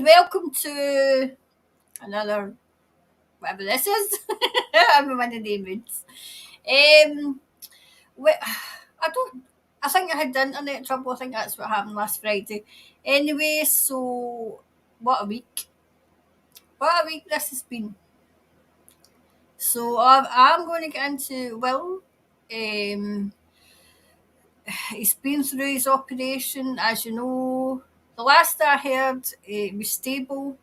welcome to another whatever this is. I'm in one of the moods. Um, I don't. I think I had internet trouble. I think that's what happened last Friday. Anyway, so what a week! What a week this has been. So I'm going to get into Will. Um, he's been through his operation, as you know. The last I heard, he was stable.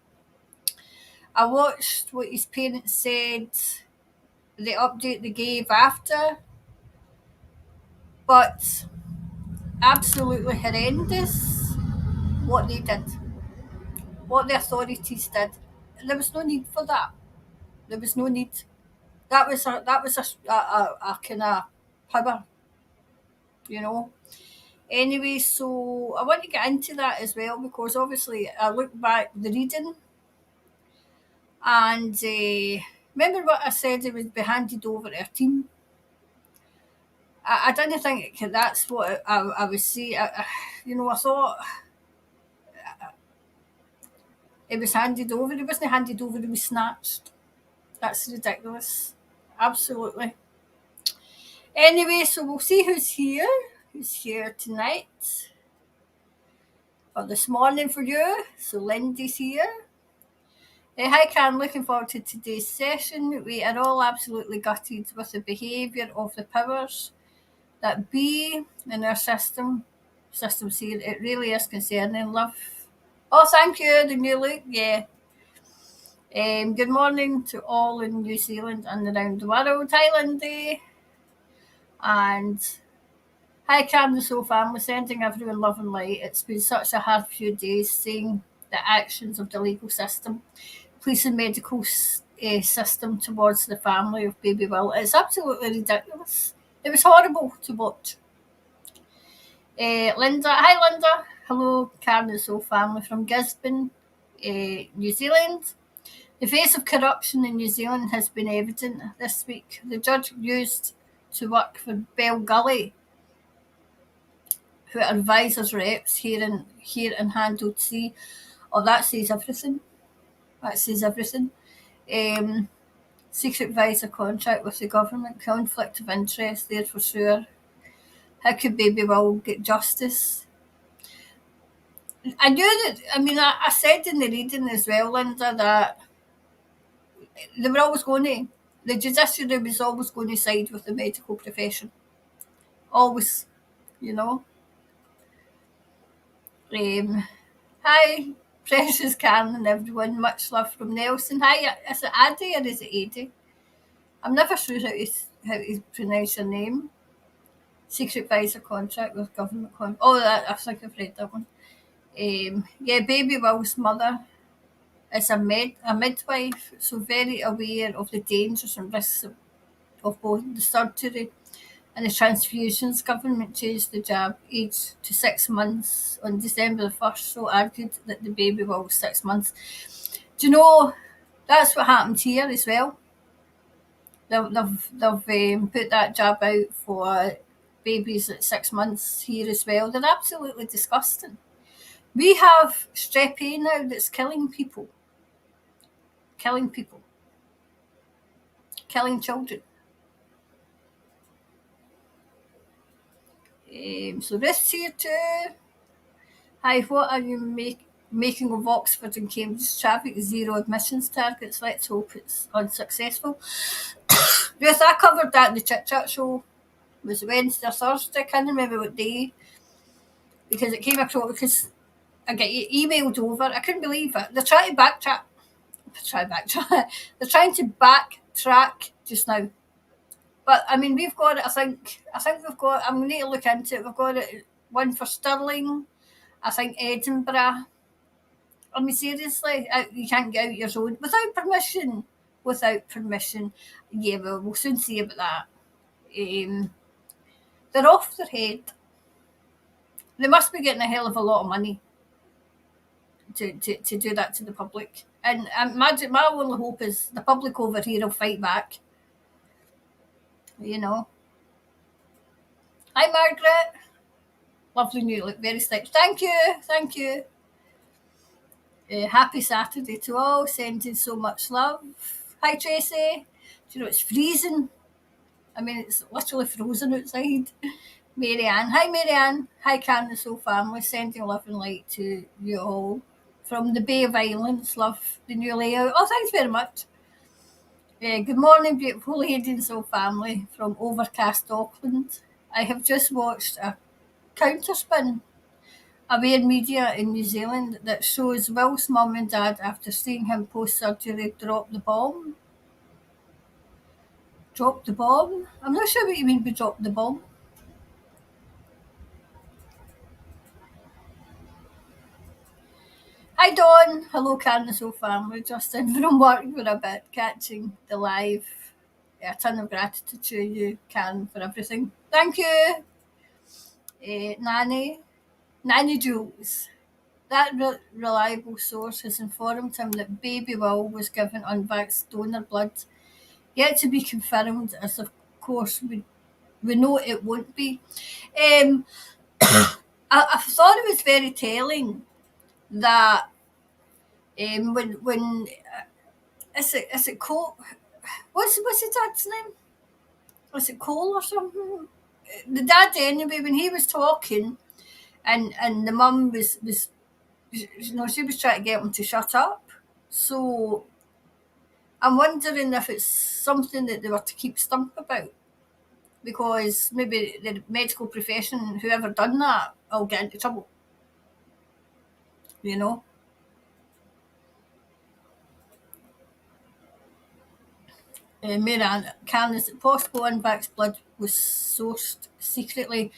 I watched what his parents said, the update they gave after, but absolutely horrendous what they did, what the authorities did. There was no need for that. There was no need. That was a kind of power, you know. Anyway, so I want to get into that as well because obviously I look back the reading and remember what I said, it would be handed over to a team. I didn't think that's what I would say. I thought it was handed over. It wasn't handed over, it was snatched. That's ridiculous. Absolutely. Anyway, so we'll see who's here. Who's here tonight? Or this morning for you. So Lindy's here. Hi, Karen. Looking forward to today's session. We are all absolutely gutted with the behaviour of the powers that be in our systems here. It really is concerning, love. Oh, thank you, the new look, yeah. Good morning to all in New Zealand and around the world. Hi, Lindy. And hi, Cam, the Soul family, sending everyone love and light. It's been such a hard few days seeing the actions of the legal system, police and medical system towards the family of baby Will. It's absolutely ridiculous. It was horrible to watch. Linda, hi Linda. Hello, Karen and Soul family from Gisborne, New Zealand. The face of corruption in New Zealand has been evident this week. The judge used to work for Bell Gully, who advises reps here in Handled Sea. Oh, that says everything. That says everything. Secret advisor contract with the government, conflict of interest there for sure. How could baby Will get justice? I knew that. I said in the reading as well, Linda, that they were always going to. The judiciary was always going to side with the medical profession. Always, you know. Hi, precious Karen and everyone. Much love from Nelson. Hi, is it Addy or is it Adi? I'm never sure how to pronounce your name. Secret advisor contract with government I think I've read that one. Baby Will's mother is a midwife, so very aware of the dangers and risks of both the surgery and the transfusions. Government changed the jab age to 6 months on December the 1st, so argued that the baby was 6 months. Do you know, that's what happened here as well. They've put that jab out for babies at 6 months here as well. They're absolutely disgusting. We have strep A now that's killing people. Killing children. So Ruth's here too. Hi, what are you making of Oxford and Cambridge traffic zero admissions targets? Let's hope it's unsuccessful. Ruth, I covered that in the Chit Chat show. It was Wednesday or Thursday, I can't remember what day. Because it came across, because I get emailed over. I couldn't believe it. They're trying to backtrack. They're trying to backtrack just now. But we've got it. I think we've got. I'm going to need to look into it. We've got it. One for Stirling. I think Edinburgh. Seriously, you can't get out your road without permission. Without permission. Yeah, well, we'll soon see about that. They're off their head. They must be getting a hell of a lot of money to do that to the public. And imagine, my only hope is the public over here will fight back. You know. Hi, Margaret. Lovely new look, very stylish. Thank you. Happy Saturday to all, sending so much love. Hi Tracy. Do you know it's freezing? I mean, it's literally frozen outside. Marianne. Hi Marianne. Hi Candace whole family, sending love and light to you all. From the Bay of Islands, love the new layout. Oh, thanks very much. Good morning, beautiful ladies whole family from overcast Auckland. I have just watched a counterspin Aware Media in New Zealand that shows Will's mum and dad after seeing him post-surgery drop the bomb. Drop the bomb? I'm not sure what you mean by drop the bomb. Hi Dawn, hello Candace whole family, just in from work for a bit, catching the live. A ton of gratitude to you, Can, for everything. Thank you. Nanny Jules. That reliable source has informed him that baby Will was given unvaxxed donor blood, yet to be confirmed, as of course we know it won't be. I thought it was very telling that when is it Cole? What's his dad's name? Was it Cole or something? The dad anyway, when he was talking, and the mum was she was trying to get him to shut up. So I'm wondering if it's something that they were to keep stump about, because maybe the medical profession, whoever done that, will get into trouble. You know. Marianne, is it possible unvaxxed blood was sourced secretly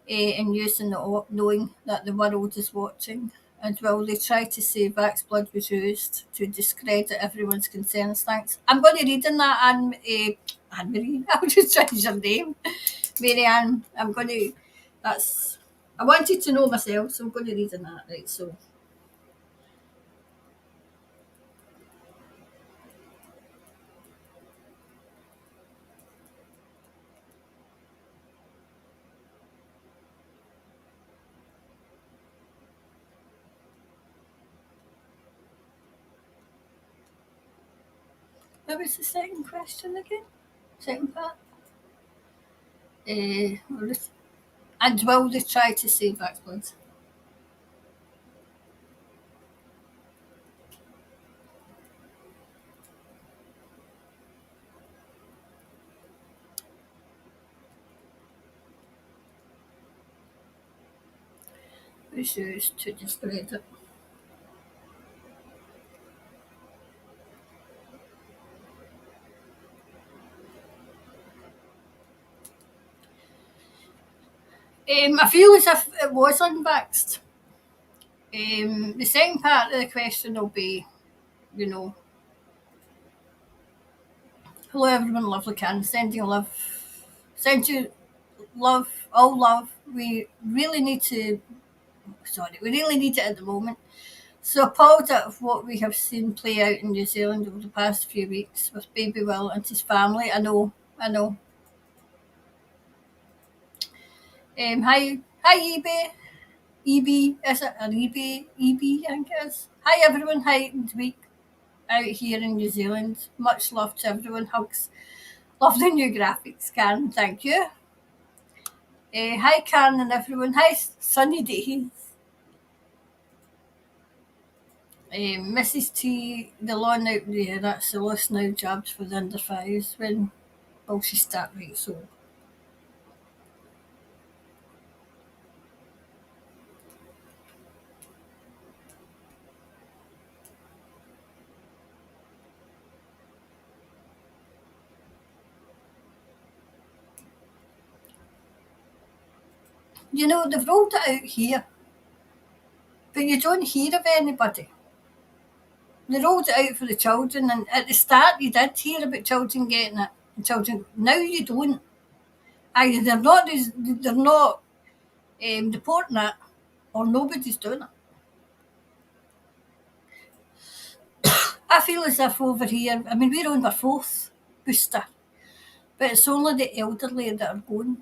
and used in knowing that the world is watching? And will they try to say vax blood was used to discredit everyone's concerns? Thanks. I'm going to read in that, Anne Marie. I'll just change your name. Marianne, I'm going to. I wanted to know myself, so I'm going to read in that. Right, so. What was the second question again? Second part? And will they try to save vax blood? Was used to discredit. I feel as if it was unvaxxed. The second part of the question will be, hello everyone, lovely Can, sending love, send you love, all love. We really need it at the moment. So appalled at what we have seen play out in New Zealand over the past few weeks with baby Will and his family. I know. Hi eBay. EB, is it an eBay? EB, I think it is. Hi everyone, hi week out here in New Zealand. Much love to everyone. Hugs. Love the new graphics, Karen. Thank you. Hi Karen and everyone. Hi sunny days. Mrs. T, the lawn out there, that's the list now jobs for the under fives. When will she start? Right, so. They've rolled it out here, but you don't hear of anybody. They rolled it out for the children, and at the start you did hear about children getting it, and children. Now you don't. Either they're not reporting it, or nobody's doing it. I feel as if over here, I mean, we're on our fourth booster, but it's only the elderly that are going,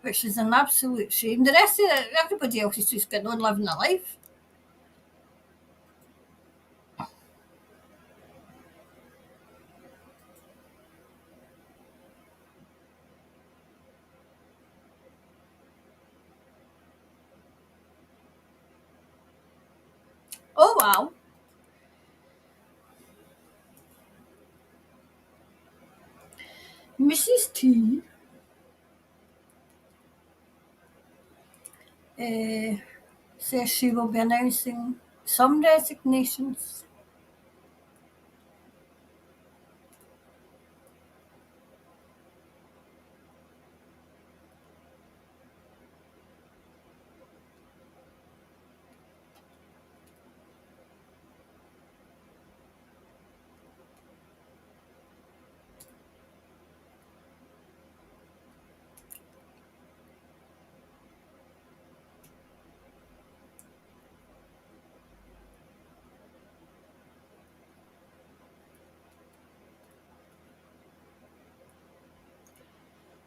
which is an absolute shame. The rest of everybody else is just getting on living their life. while. Mrs. T says she will be announcing some resignations.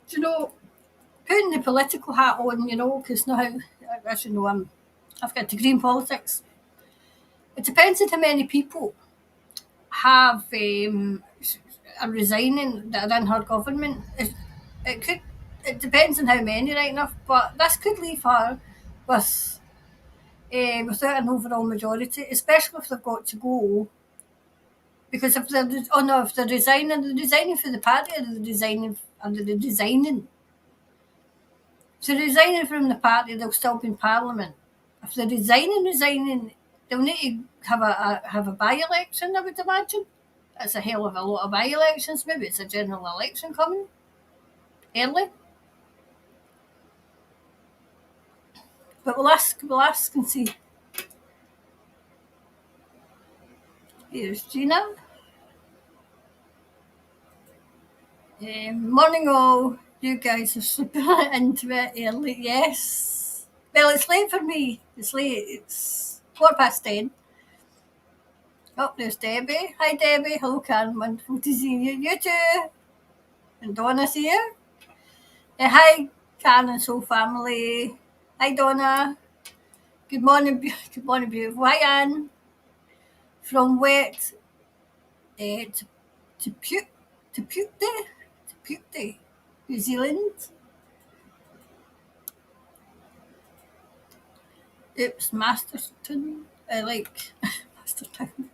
Do you know, putting the political hat on, because now, as you know, I've got a degree in politics. It depends on how many people have are resigning that are in her government. It could. It depends on how many, right enough. But this could leave her with without an overall majority, especially if they've got to go. Because if they're resigning for the party, or they're resigning. So resigning from the party, they'll still be in Parliament. If they're resigning, they'll need to have a by-election, I would imagine. That's a hell of a lot of by-elections. Maybe it's a general election coming early. But we'll ask and see. Here's Gina. Morning all. You guys are sleeping into it early. Yes. Well, it's late for me. It's late. It's 10:15. Oh, there's Debbie. Hi, Debbie. Hello, Karen. Wonderful to see you. You too. And Donna's here. Hi, Karen and Soul family. Hi, Donna. Good morning, good morning, beautiful. Hi, Anne. From wet to Pute, New Zealand. Oops, Masterton. I like Masterton.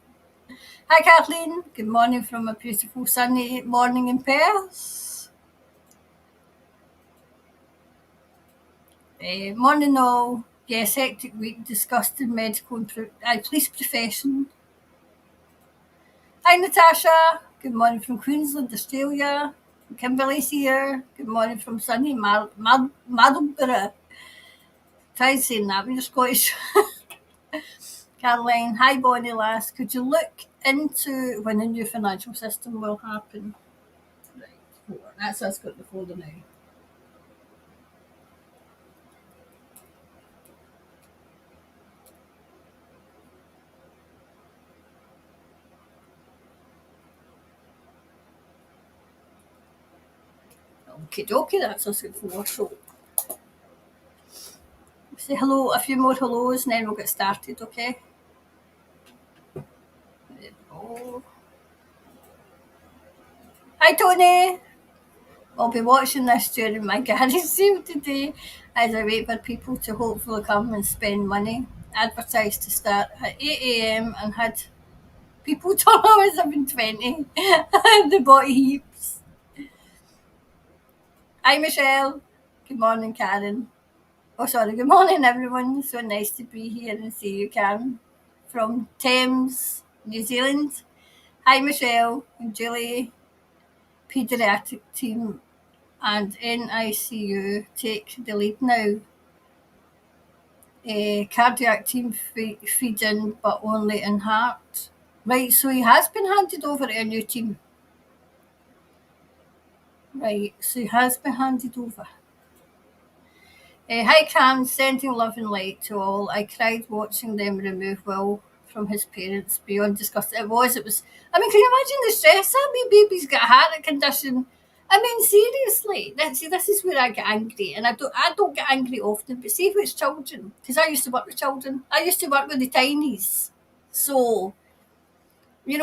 Hi, Kathleen. Good morning from a beautiful sunny morning in Perth. Morning all. Yes, hectic week discussing medical and police profession. Hi, Natasha. Good morning from Queensland, Australia. Kimberly's here. Good morning from sunny Marlborough. Try saying that when you're Scottish. Caroline, hi Bonnie lass. Could you look into when the new financial system will happen? Right, that's us got the folder now. Okie dokie, that's us good for. So say hello, a few more hellos, and then we'll get started, okay? There we go. Hi Tony! I'll be watching this during my garage sale today as I wait for people to hopefully come and spend money. Advertised to start at 8 a.m. and had people turn up at 7:20. They bought heaps. Hi Michelle. Good morning, Karen. Oh, sorry. Good morning, everyone. So nice to be here and see you, Karen, from Thames, New Zealand. Hi, Michelle and Julie. Paediatric team and NICU take the lead now. Cardiac team feed in, but only in heart. Right, so he has been handed over to a new team. Right, so he has been handed over. Hi Cam, sending love and light to all. I cried watching them remove Will from his parents. Beyond disgust. It was. I mean, can you imagine the stress? That wee baby's got a heart condition. I mean, seriously. This is where I get angry, and I don't get angry often. But see if it's children, because I used to work with children. I used to work with the tinies, so it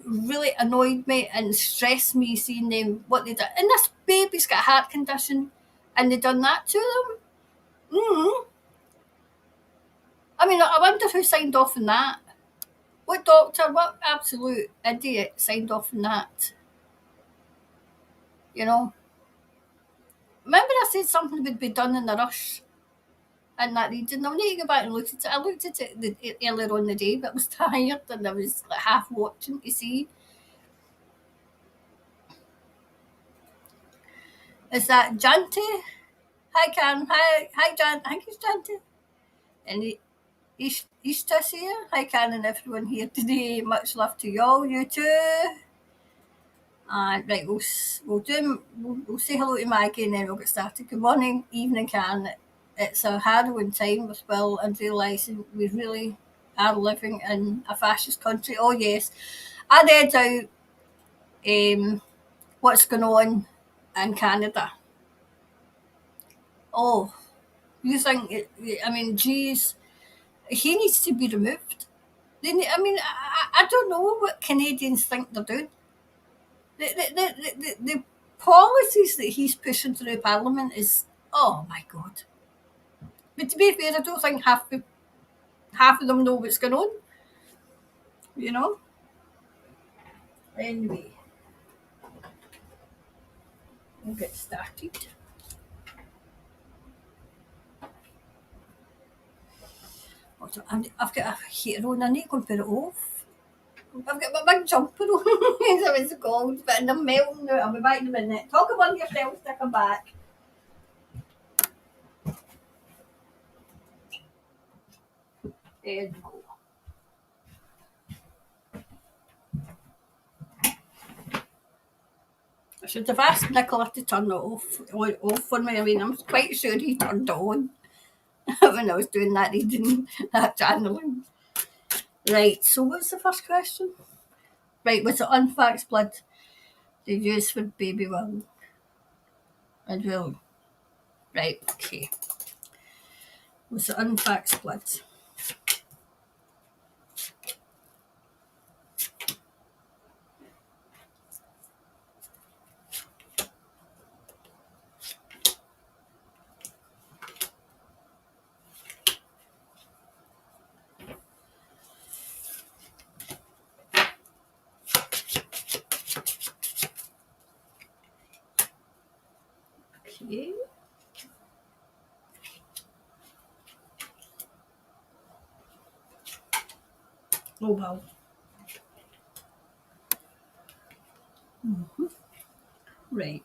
really annoyed me and stressed me seeing them what they did. And this baby's got a heart condition, and they done that to them. I mean, I wonder who signed off on that. What doctor, what absolute idiot signed off on that? You know? Remember I said something would be done in a rush in that reading? I'll need to go back and look at it. I looked at it earlier on the day, but I was tired and I was like half watching to see. Is that Janty? Hi, Karen. Hi, Jan. I think it's Janty. And Easter's here. Hi, Karen and everyone here today. Much love to y'all. You too. And right, we'll say hello to Maggie and then we'll get started. Good morning, evening, Karen. It's a harrowing time with Will and realising we really are living in a fascist country. Oh yes, I read out what's going on in Canada. Oh, you think? I mean, geez, he needs to be removed. I mean, I don't know what Canadians think they're doing. The policies that he's pushing through Parliament is, oh my God. But to be fair, I don't think half of them know what's going on. You know? Anyway, we'll get started. I've got a heater on, I need to go and put it off. I've got my big jumper on, as it's cold, but I'm melting now. I'll be back in a minute. Talk among yourselves to come back. There you go. I should have asked Nicola to turn it off for me. I mean, I'm quite sure he turned it on when I was doing that reading, that channeling. Right, so what's the first question? Right, was it unfaxed blood they use for baby Will? And Will. Right, okay. Was it unfaxed blood? Okay. Oh well. Mm-hmm. Right.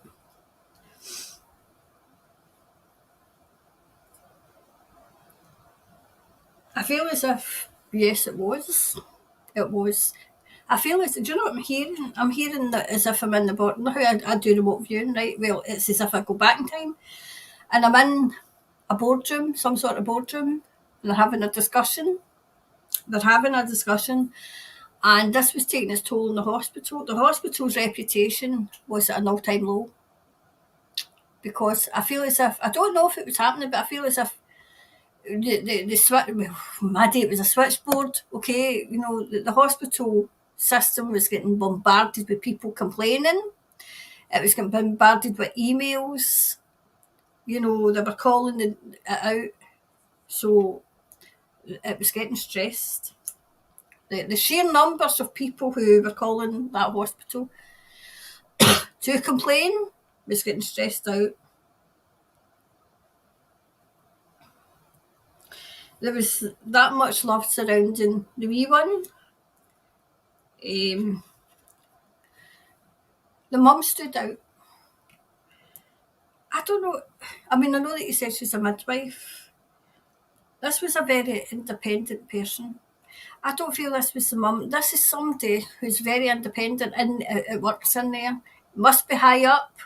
I feel as if, yes, it was. It was. I feel as, do you know what I'm hearing? I'm hearing that as if I'm in the boardroom. How I do remote viewing, right? Well, it's as if I go back in time and I'm in a boardroom, some sort of boardroom, and they're having a discussion. And this was taking its toll on the hospital. The hospital's reputation was at an all-time low because I feel as if, I don't know if it was happening, but I feel as if the switch, well, my day it was a switchboard, okay, you know, the hospital system was getting bombarded with people complaining. It was getting bombarded with emails, you know, they were calling it out, so it was getting stressed. The sheer numbers of people who were calling that hospital to complain was getting stressed out. There was that much love surrounding the wee one. The mum stood out. I don't know. I mean, I know that you said she's a midwife. This was a very independent person. I don't feel this was the mum. This is somebody who's very independent and it works in there. Must be high up.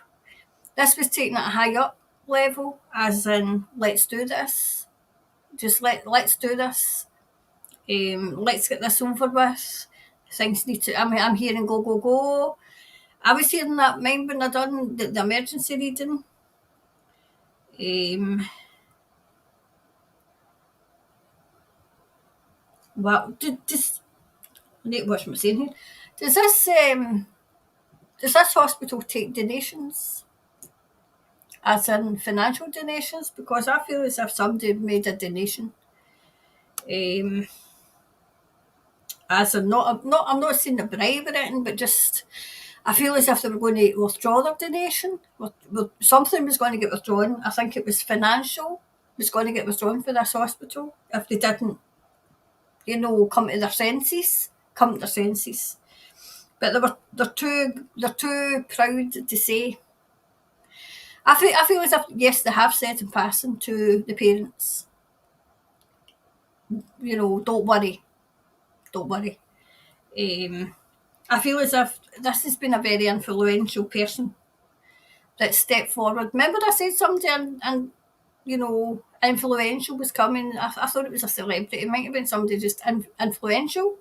This was taken at a high up level, as in, let's do this. Just let's do this. Let's get this over with. Things need to. I'm hearing go go go. I was hearing that mind when I done the emergency reading. Well, just I need to watch what I'm saying here. Does this hospital take donations? As in financial donations? Because I feel as if somebody made a donation As I'm not saying a bribe or anything, but just I feel as if they were going to withdraw their donation. Something was going to get withdrawn. I think it was financial was going to get withdrawn for this hospital if they didn't, come to their senses. Come to their senses. But they're too proud to say. I feel as if yes, they have said in passing to the parents, don't worry, don't worry. I feel as if this has been a very influential person that stepped forward. Remember, I said somebody and influential was coming. I thought it was a celebrity. It might have been somebody just influential.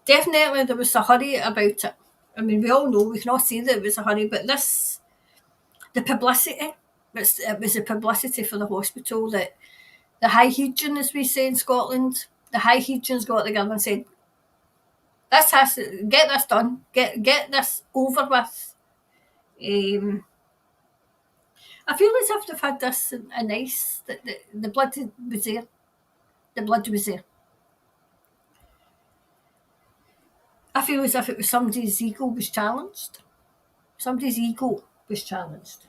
Definitely, there was a hurry about it. I mean, we all know we can all see that it was a hurry, but the publicity. It was the publicity for the hospital that the High Hedron, as we say in Scotland, the High Hedrons got together and said, "This has to get this done. Get this over with." I feel as if they've had this a nice that the blood was there. The blood was there. I feel as if it was somebody's ego was challenged. Somebody's ego was challenged.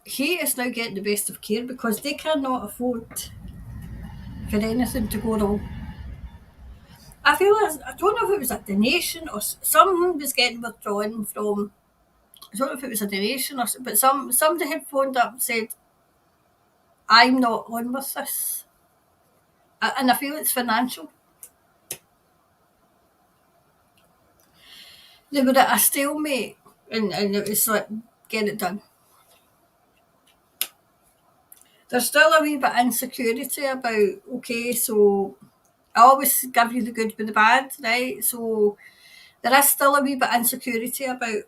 He is now getting the best of care because they cannot afford for anything to go wrong. I don't know if it was a donation or something was getting withdrawn from. I don't know if it was a donation but somebody had phoned up and said, "I'm not on with this," and I feel it's financial. They were at a stalemate, and it was like, get it done. There's still a wee bit of insecurity about, okay, so I always give you the good with the bad, right? So there is still a wee bit of insecurity about.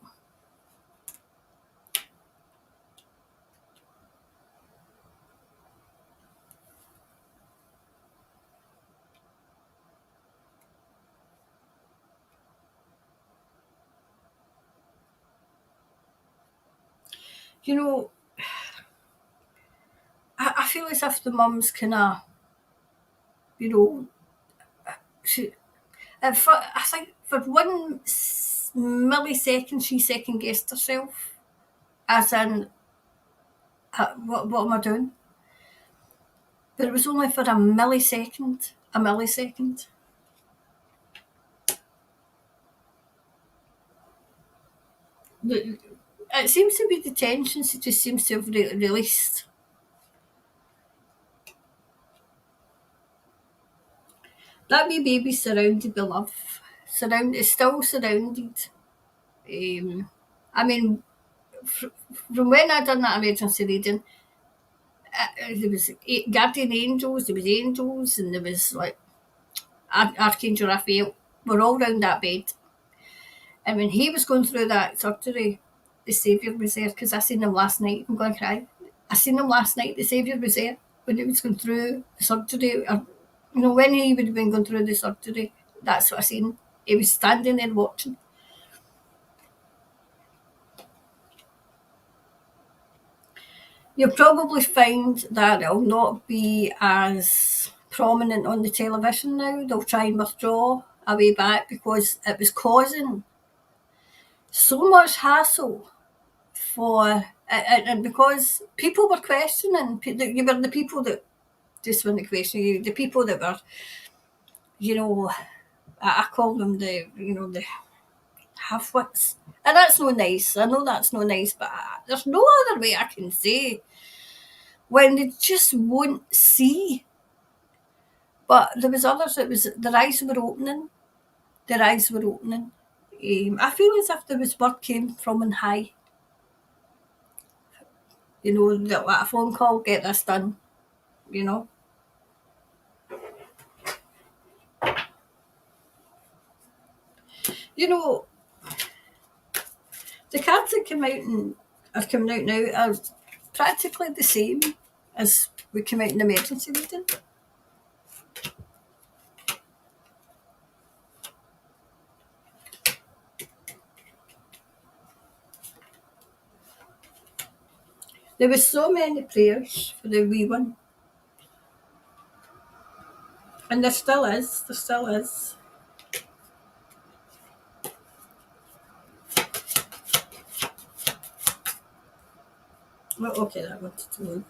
I feel as if the mum's kind of, she, I think for 1 millisecond she second guessed herself, as in, what am I doing? But it was only for a millisecond. A millisecond. It seems to be the tensions. It just seems to have released. That wee baby's surrounded by love. Is still surrounded. I mean, from when I done that emergency reading, there was guardian angels, there was angels, and there was like Archangel Raphael. We're all round that bed. And when he was going through that surgery, the Saviour was there because I seen him last night. I'm going to cry. I seen him last night. The Saviour was there when he was going through the surgery. Or, when he would have been going through the surgery, that's what I seen. He was standing there watching. You'll probably find that it'll not be as prominent on the television now. They'll try and withdraw a way back because it was causing so much hassle and because people were questioning. You were the people that just wouldn't question you. The people that were, I call them the half-wits. And that's no nice. I know that's no nice, but there's no other way I can say. When they just won't see. But there was others, their eyes were opening. their eyes were opening. I feel as if there was word came from on high. You know, that a phone call, get this done, you know. You know, the cards that came out and are coming out now are practically the same as we came out in emergency reading. There was so many prayers for the wee one. And there still is. There still is. Well, okay, that wanted to look.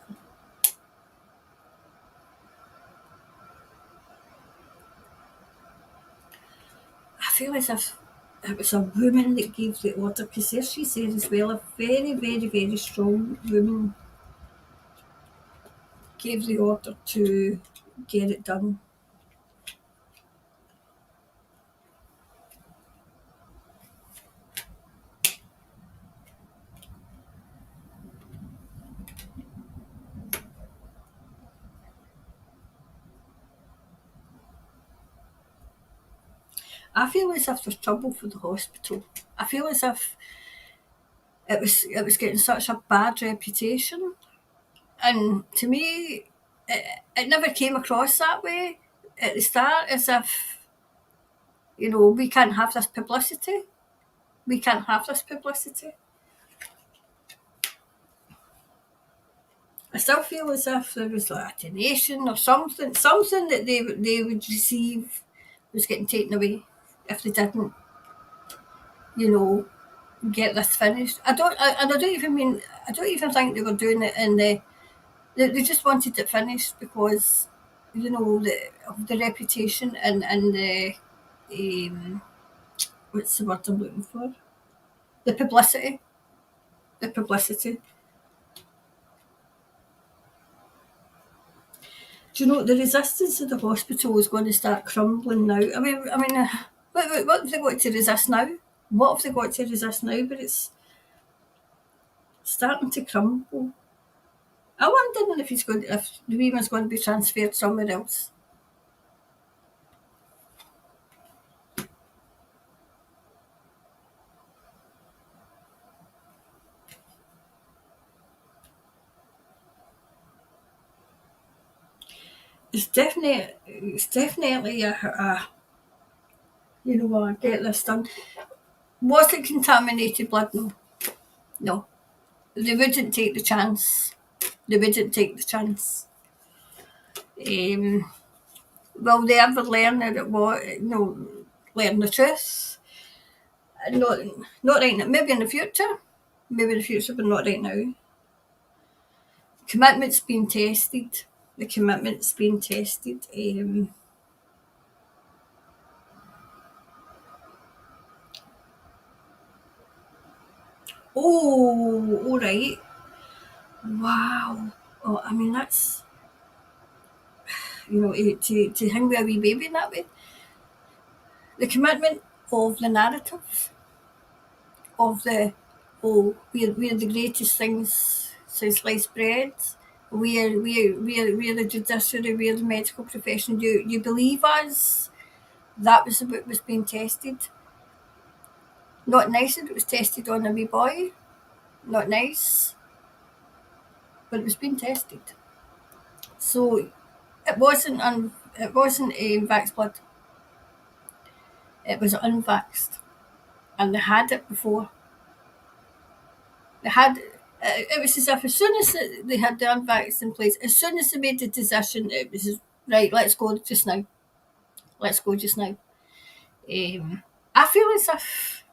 I feel as if it was a woman that gave the order, because there she said as well, a very, very, very strong woman gave the order to get it done. I feel as if there's trouble for the hospital. I feel as if it was getting such a bad reputation, and to me, it never came across that way at the start. As if, you know, we can't have this publicity. We can't have this publicity. I still feel as if there was like a donation or something that they would receive was getting taken away if they didn't, you know, get this finished. I don't even think they were doing it in they just wanted it finished because, you know, of the reputation and the what's the word I'm looking for? The publicity. The publicity. Do you know the resistance of the hospital is going to start crumbling now? What have they got to resist now? What have they got to resist now? But it's starting to crumble. I wonder if the wee one's going to be transferred somewhere else. It's definitely a you know what, get this done. Was it contaminated blood? No. No. They wouldn't take the chance. They wouldn't take the chance. Will they ever learn that it was, learn the truth? Not right now. Maybe in the future. Maybe in the future, but not right now. Commitment's been tested. The commitment's been tested. All right. Wow. Oh, I mean, that's, to hang with a wee baby in that way. The commitment of the narrative of we're the greatest things since sliced bread. We're the judiciary, we're the medical profession. You believe us? That was what was being tested. Not nice that it was tested on a wee boy. Not nice, but it was being tested. So it wasn't a vaxxed blood. It was unvaxxed, and they had it before. They had. It was as if as soon as they had the unvaxxed in place, as soon as they made the decision, it was right. Let's go just now. Let's go just now. I feel as if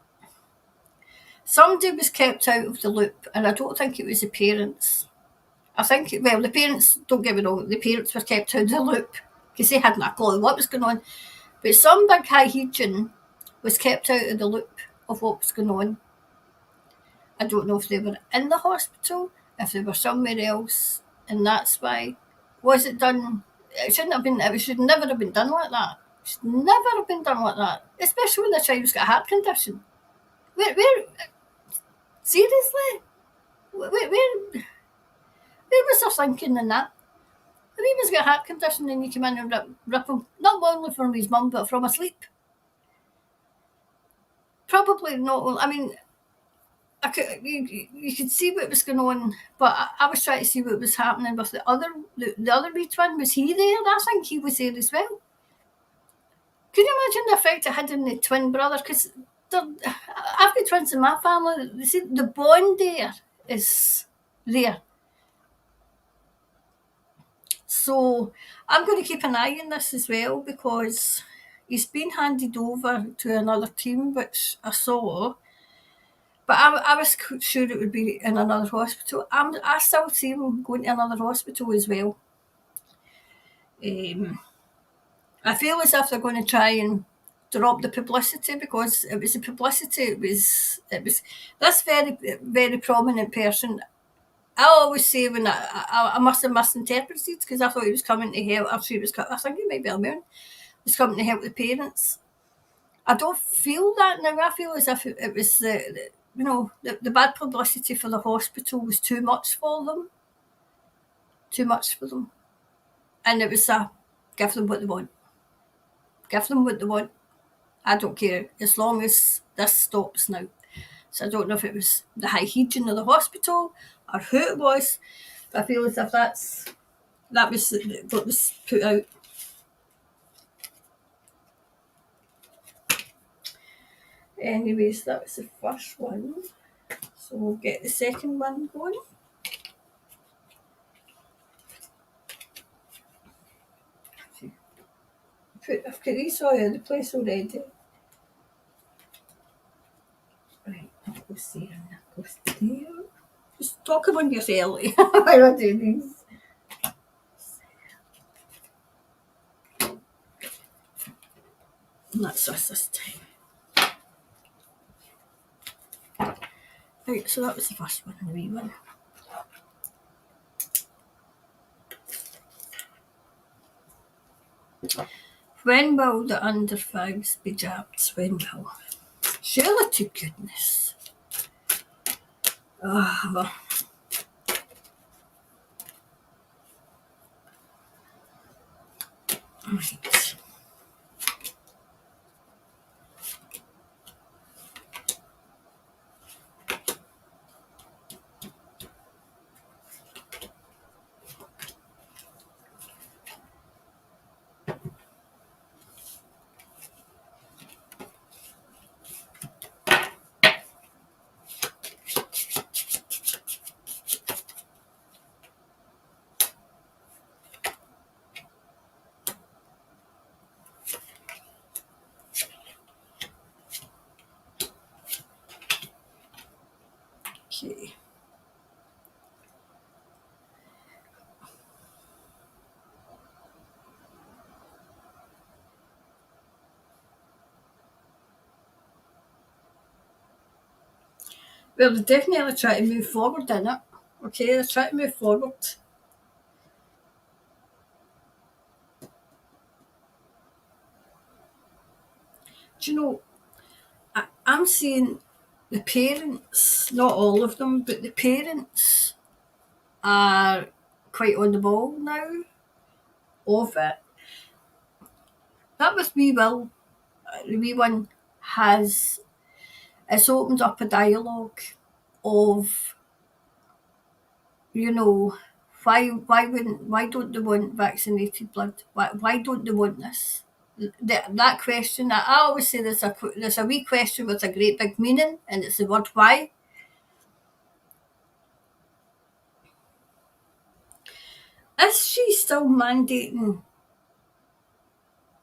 somebody was kept out of the loop, and I don't think it was the parents. I think, well, the parents, don't get me wrong, the parents were kept out of the loop because they hadn't a clue what was going on. But some big high-hegian was kept out of the loop of what was going on. I don't know if they were in the hospital, if they were somewhere else, and that's why. Was it done? It shouldn't have been, it should never have been done like that. Should never have been done like that, especially when the child's got a heart condition. Where seriously? Where was there thinking in that? If he was got a heart condition, then you come in and rip him, not only from his mum, but from asleep. Probably not. I mean, you could see what was going on, but I was trying to see what was happening with the other wee twin. Was he there? I think he was there as well. Can you imagine the effect it had on the twin brother? Because I've got twins in my family. You see, the bond there is there. So I'm going to keep an eye on this as well, because he's been handed over to another team, which I saw. But I was sure it would be in another hospital. I still see him going to another hospital as well. I feel as if they're going to try and drop the publicity, because it was the publicity. It was this very prominent person. I always say when I must have misinterpreted, because I thought he was coming to help. After he was, I think he might be a man. Was coming to help the parents. I don't feel that now. I feel as if it was the bad publicity for the hospital was too much for them. Too much for them. And it was give them what they want. Give them what they want. I don't care, as long as this stops now. So I don't know if it was the hygiene of the hospital or who it was, but I feel as if that was what was put out. Anyways, that was the first one. So we'll get the second one going. I've got these all over the place already. Right, I'll go see and I'll go there. Just talk among yourself while I do these. And that's us this time. Right, so that was the first one, the wee one. When will the under fives be jabbed? When will? Surely to goodness. Well. Right. Okay. Well, they definitely try to move forward in it. Okay, they're trying to move forward. Do you know, I'm seeing the parents, not all of them, but the parents are quite on the ball now of it. That was wee Will, the wee one it's opened up a dialogue of, why don't they want vaccinated blood? Why don't they want this? That question, I always say there's a wee question with a great big meaning, and it's the word why. Is she still mandating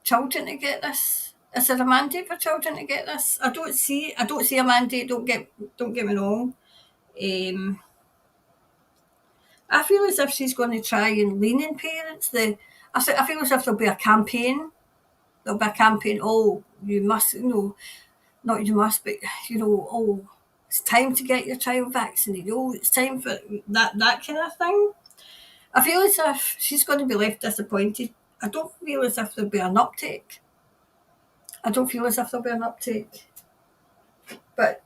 children to get this? Is there a mandate for children to get this? I don't see a mandate. Don't get me wrong. I feel as if she's going to try and lean in parents. I feel as if there'll be a campaign. There'll be a campaign. Oh, you must, not you must, but oh, it's time to get your child vaccinated. Oh, it's time for that kind of thing. I feel as if she's going to be left disappointed. I don't feel as if there'll be an uptake. I don't feel as if there'll be an uptake. But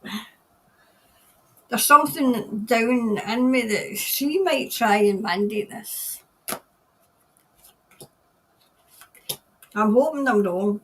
there's something down in me that she might try and mandate this. I'm hoping I'm wrong.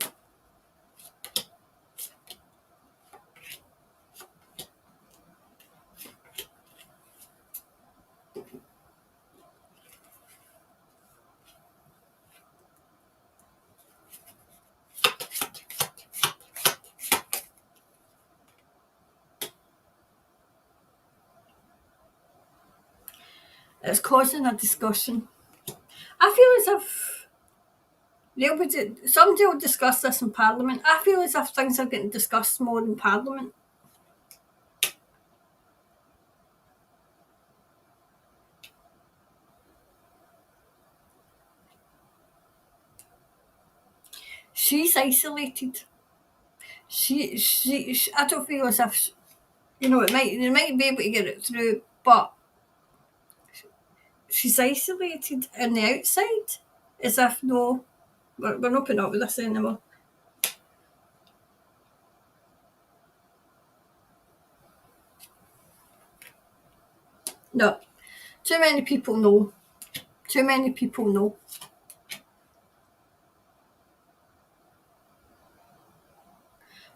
It's causing a discussion. I feel as if somebody will discuss this in Parliament. I feel as if things are getting discussed more in Parliament. She's isolated. She I don't feel as if, they might be able to get it through, but she's isolated on the outside, as if, no, we're not putting up with this anymore. No, too many people know. Too many people know.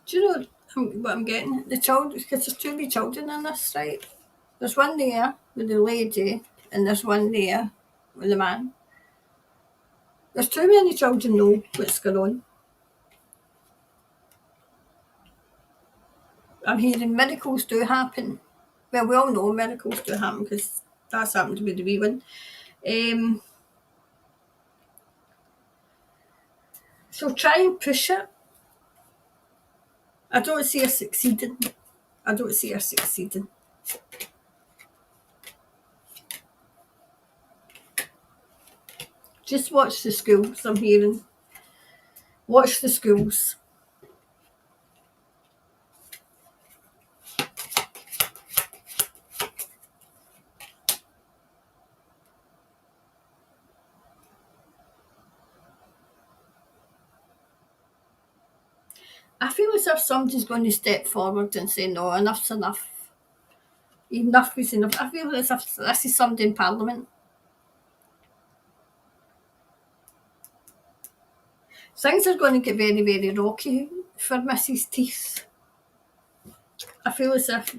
Do you know what I'm getting? The child, because there's two wee children in this, right? There's one there with the lady, and there's one there with the man. There's too many children know what's going on. I'm hearing miracles do happen. Well, we all know miracles do happen because that's happened to be the wee one. So try and push it. I don't see her succeeding. Just watch the schools, I'm hearing. Watch the schools. I feel as if somebody's going to step forward and say, no, enough's enough. Enough is enough. I feel as if this is somebody in Parliament. Things are going to get very, very rocky for Mrs. Teeth. I feel as if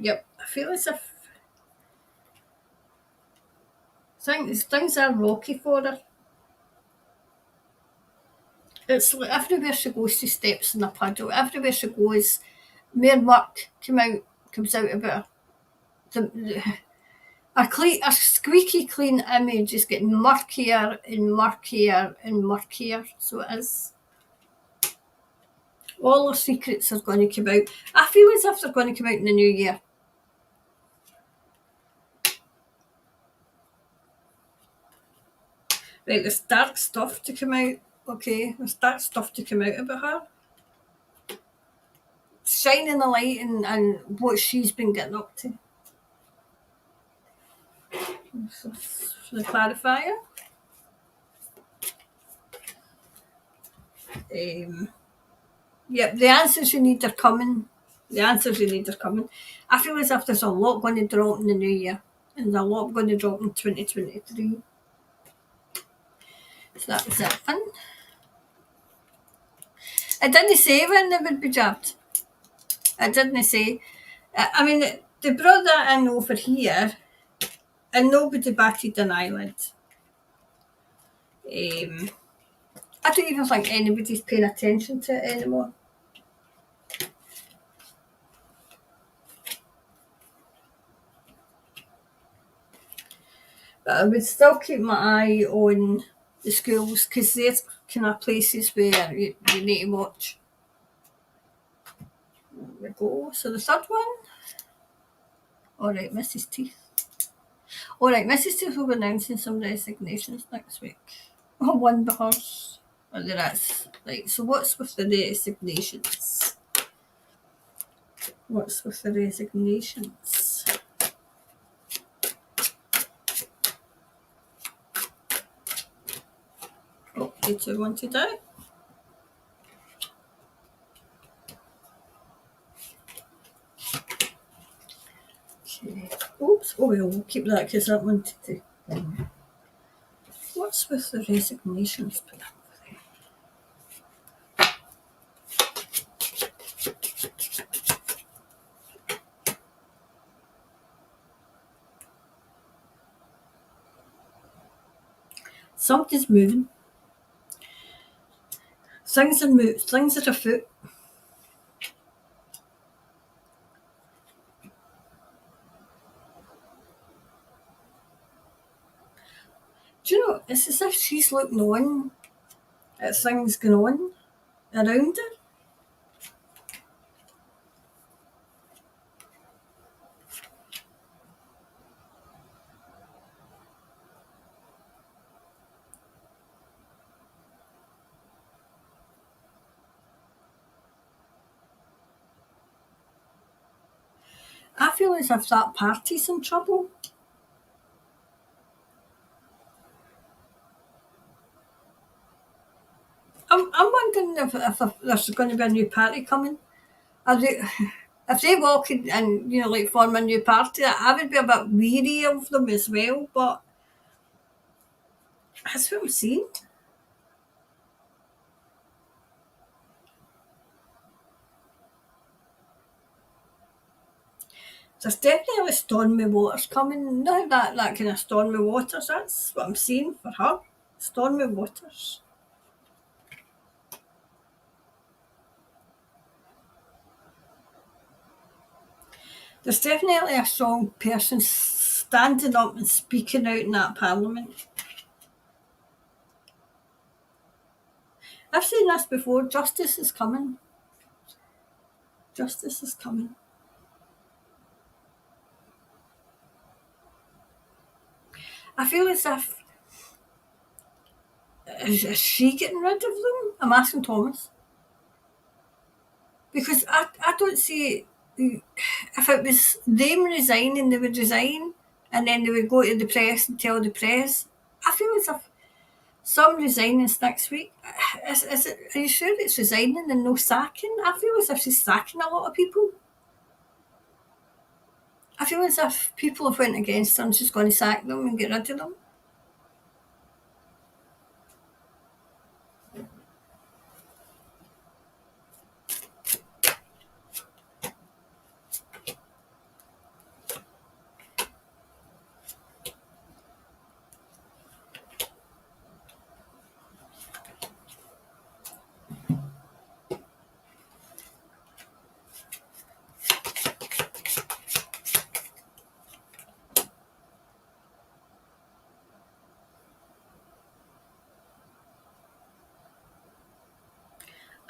things are rocky for her. It's like everywhere she goes, she steps in a puddle. Everywhere she goes, more muck comes out of her. A squeaky clean image is getting murkier and murkier and murkier. So it is. All her secrets are going to come out. I feel as if they're going to come out in the new year. Right, there's dark stuff to come out. Okay, there's dark stuff to come out about her. Shining the light and what she's been getting up to. So, for the clarifier. Yep, the answers you need are coming. I feel as if there's a lot going to drop in the new year. And a lot going to drop in 2023. So that was it, fun. I didn't say when they would be jabbed. I didn't say. I mean, they brought that in over here and nobody batted an eyelid. I don't even think anybody's paying attention to it anymore. But I would still keep my eye on the schools because they're kind of places where you need to watch. There we go. So the third one. Alright, Mrs. Teeth. Alright, Mrs. Teeth will be announcing some resignations next week. One because there is. Right, so what's with the resignations? Oh, 3, 2, 1 to die. Okay. Oops. Oh well, we'll keep that because that one today. What's with the resignations? Something's moving. Things are afoot. Do you know, it's as if she's looking on at things going on around her. I feel as if that party's in trouble. I'm wondering if there's going to be a new party coming. Are they, if they walk in and, like form a new party, I would be a bit weary of them as well, but that's what I'm seeing. There's definitely stormy waters coming. Not that kind of stormy waters, that's what I'm seeing for her. Stormy waters. There's definitely a strong person standing up and speaking out in that parliament. I've seen this before. Justice is coming. Justice is coming. I feel as if is she getting rid of them? I'm asking Thomas. Because I don't see if it was them resigning, they would resign and then they would go to the press and tell the press. I feel as if some resigning next week. Is it? Are you sure it's resigning and no sacking? I feel as if she's sacking a lot of people. I feel as if people have went against her and she's going to sack them and get rid of them.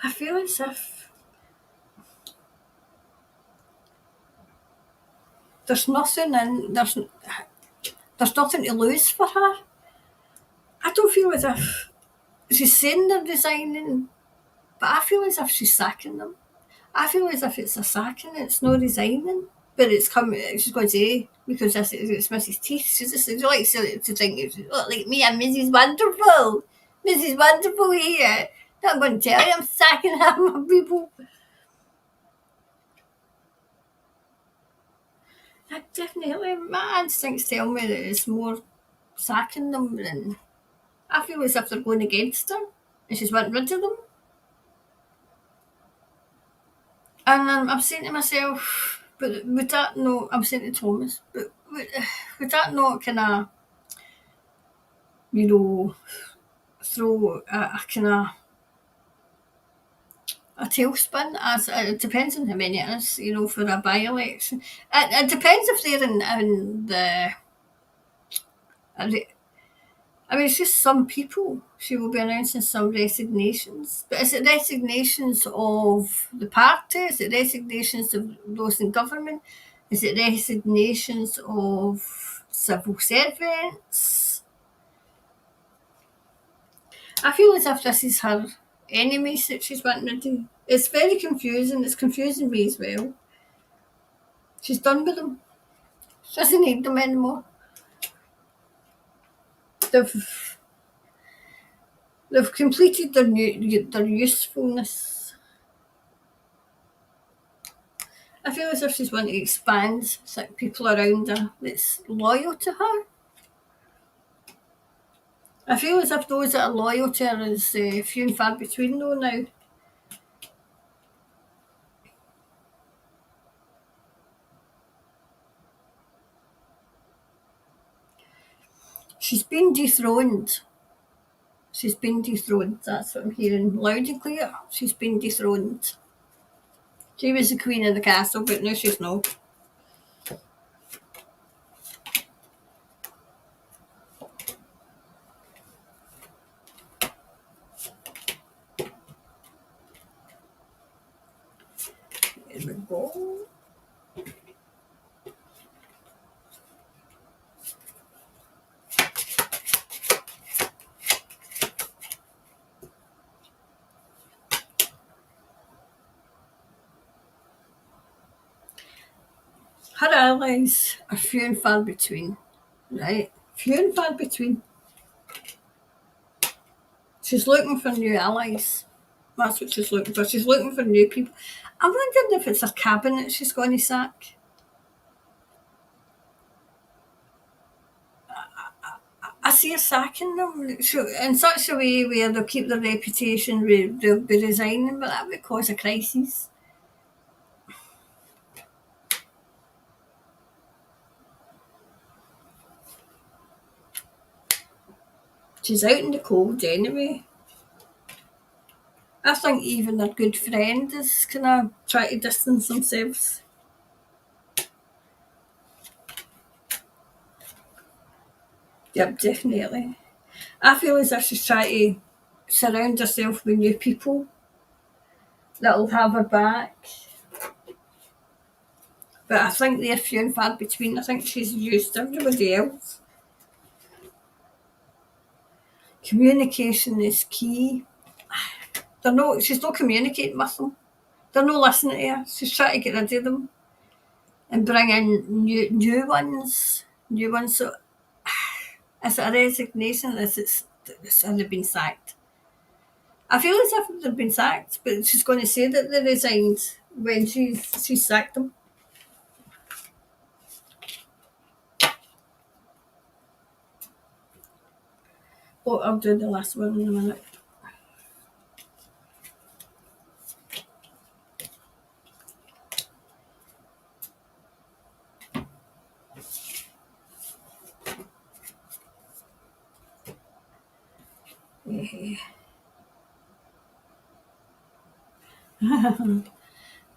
I feel as if there's nothing in there's nothing to lose for her. I don't feel as if she's saying they're resigning, but I feel as if she's sacking them. I feel as if it's a sacking, it's not resigning. But it's coming, she's going to say, because it's Mrs. Teeth, she likes to think, look, like me, I'm Mrs. Wonderful. Mrs. Wonderful here. I'm going to tell you, I'm sacking half my people. Definitely, my instincts tell me that it's more sacking them than. I feel as if they're going against her and she's wanting rid of them. And I'm saying to myself, but would that not, I'm saying to Thomas, but would that not kind of, throw a kind of a tailspin? As it depends on how many it is, for a by-election. It depends if they're in the. I mean, it's just some people. She will be announcing some resignations. But is it resignations of the party? Is it resignations of those in government? Is it resignations of civil servants? I feel as if this is her enemies that she's wanting to do. It's very confusing. It's confusing me as well. She's done with them. She doesn't need them anymore. They've completed their usefulness. I feel as if she's wanting to expand like people around her that's loyal to her. I feel as if those that are loyal to her is few and far between though now. She's been dethroned. She's been dethroned. That's what I'm hearing loud and clear. She's been dethroned. She was the queen of the castle, but now she's not. There we go. Her allies are few and far between, right? Few and far between. She's looking for new allies. That's what she's looking for. She's looking for new people. I'm wondering if it's her cabinet she's going to sack. I see her sacking them in such a way where they'll keep their reputation, they'll be resigning, but that would cause a crisis. She's out in the cold anyway. I think even her good friend is kind of trying to distance themselves. Yep, definitely. I feel as if she's trying to surround herself with new people that'll have her back. But I think they're few and far between. I think she's used everybody else. Communication is key. She's not communicating with them. They're not listening to her. She's trying to get rid of them and bring in new ones. New ones. So is it a resignation? Have they been sacked? I feel as if they've been sacked, but she's going to say that they resigned when she's sacked them. Oh, I'll do the last one in a minute.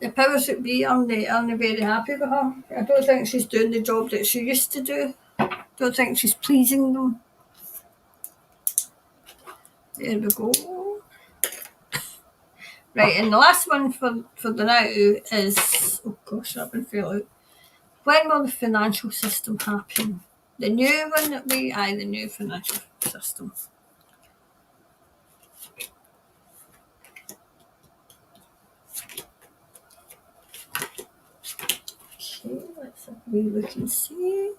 The powers that be aren't very happy with her. I don't think she's doing the job that she used to do. I don't think she's pleasing them. There we go. Right, and the last one for the now is, oh gosh, that one fell out. When will the financial system happen? The new one that the new financial system. Okay, let's have a wee look and see.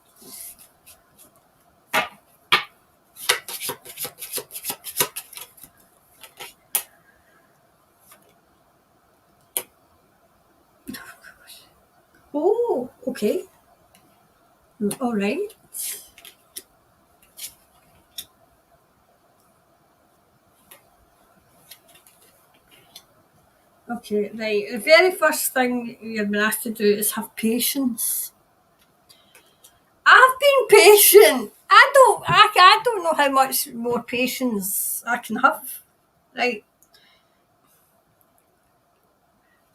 Oh, okay. All right. Okay, right. The very first thing you're being asked to do is have patience. I've been patient. I don't know how much more patience I can have. Right.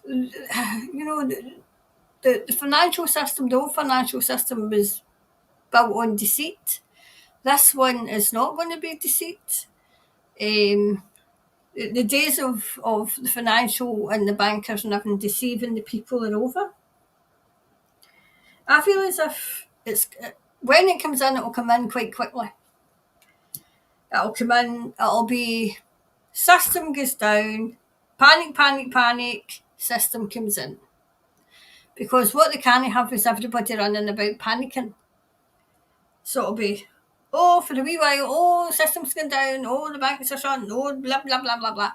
You know, the financial system, the old financial system was built on deceit. This one is not going to be deceit. The days of the financial and the bankers and everything deceiving the people are over. I feel as if when it comes in, it'll come in quite quickly. It'll come in, it'll be system goes down, panic, panic, panic, system comes in. Because what they can't have is everybody running about panicking. So it'll be, oh, for a wee while, oh, system's going down, oh, the banks are shut, oh, blah, blah, blah, blah, blah.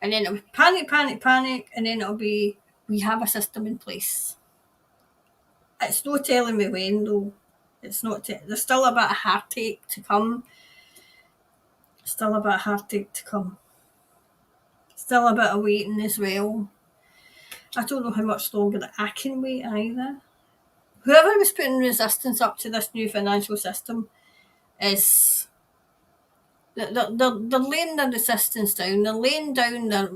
And then it'll be panic, panic, panic, and then it'll be, we have a system in place. It's no telling me when though. It's not. There's still a bit of heartache to come. Still a bit of heartache to come. Still a bit of waiting as well. I don't know how much longer that I can wait either. Whoever was putting resistance up to this new financial system is they're laying their resistance down. They're laying down their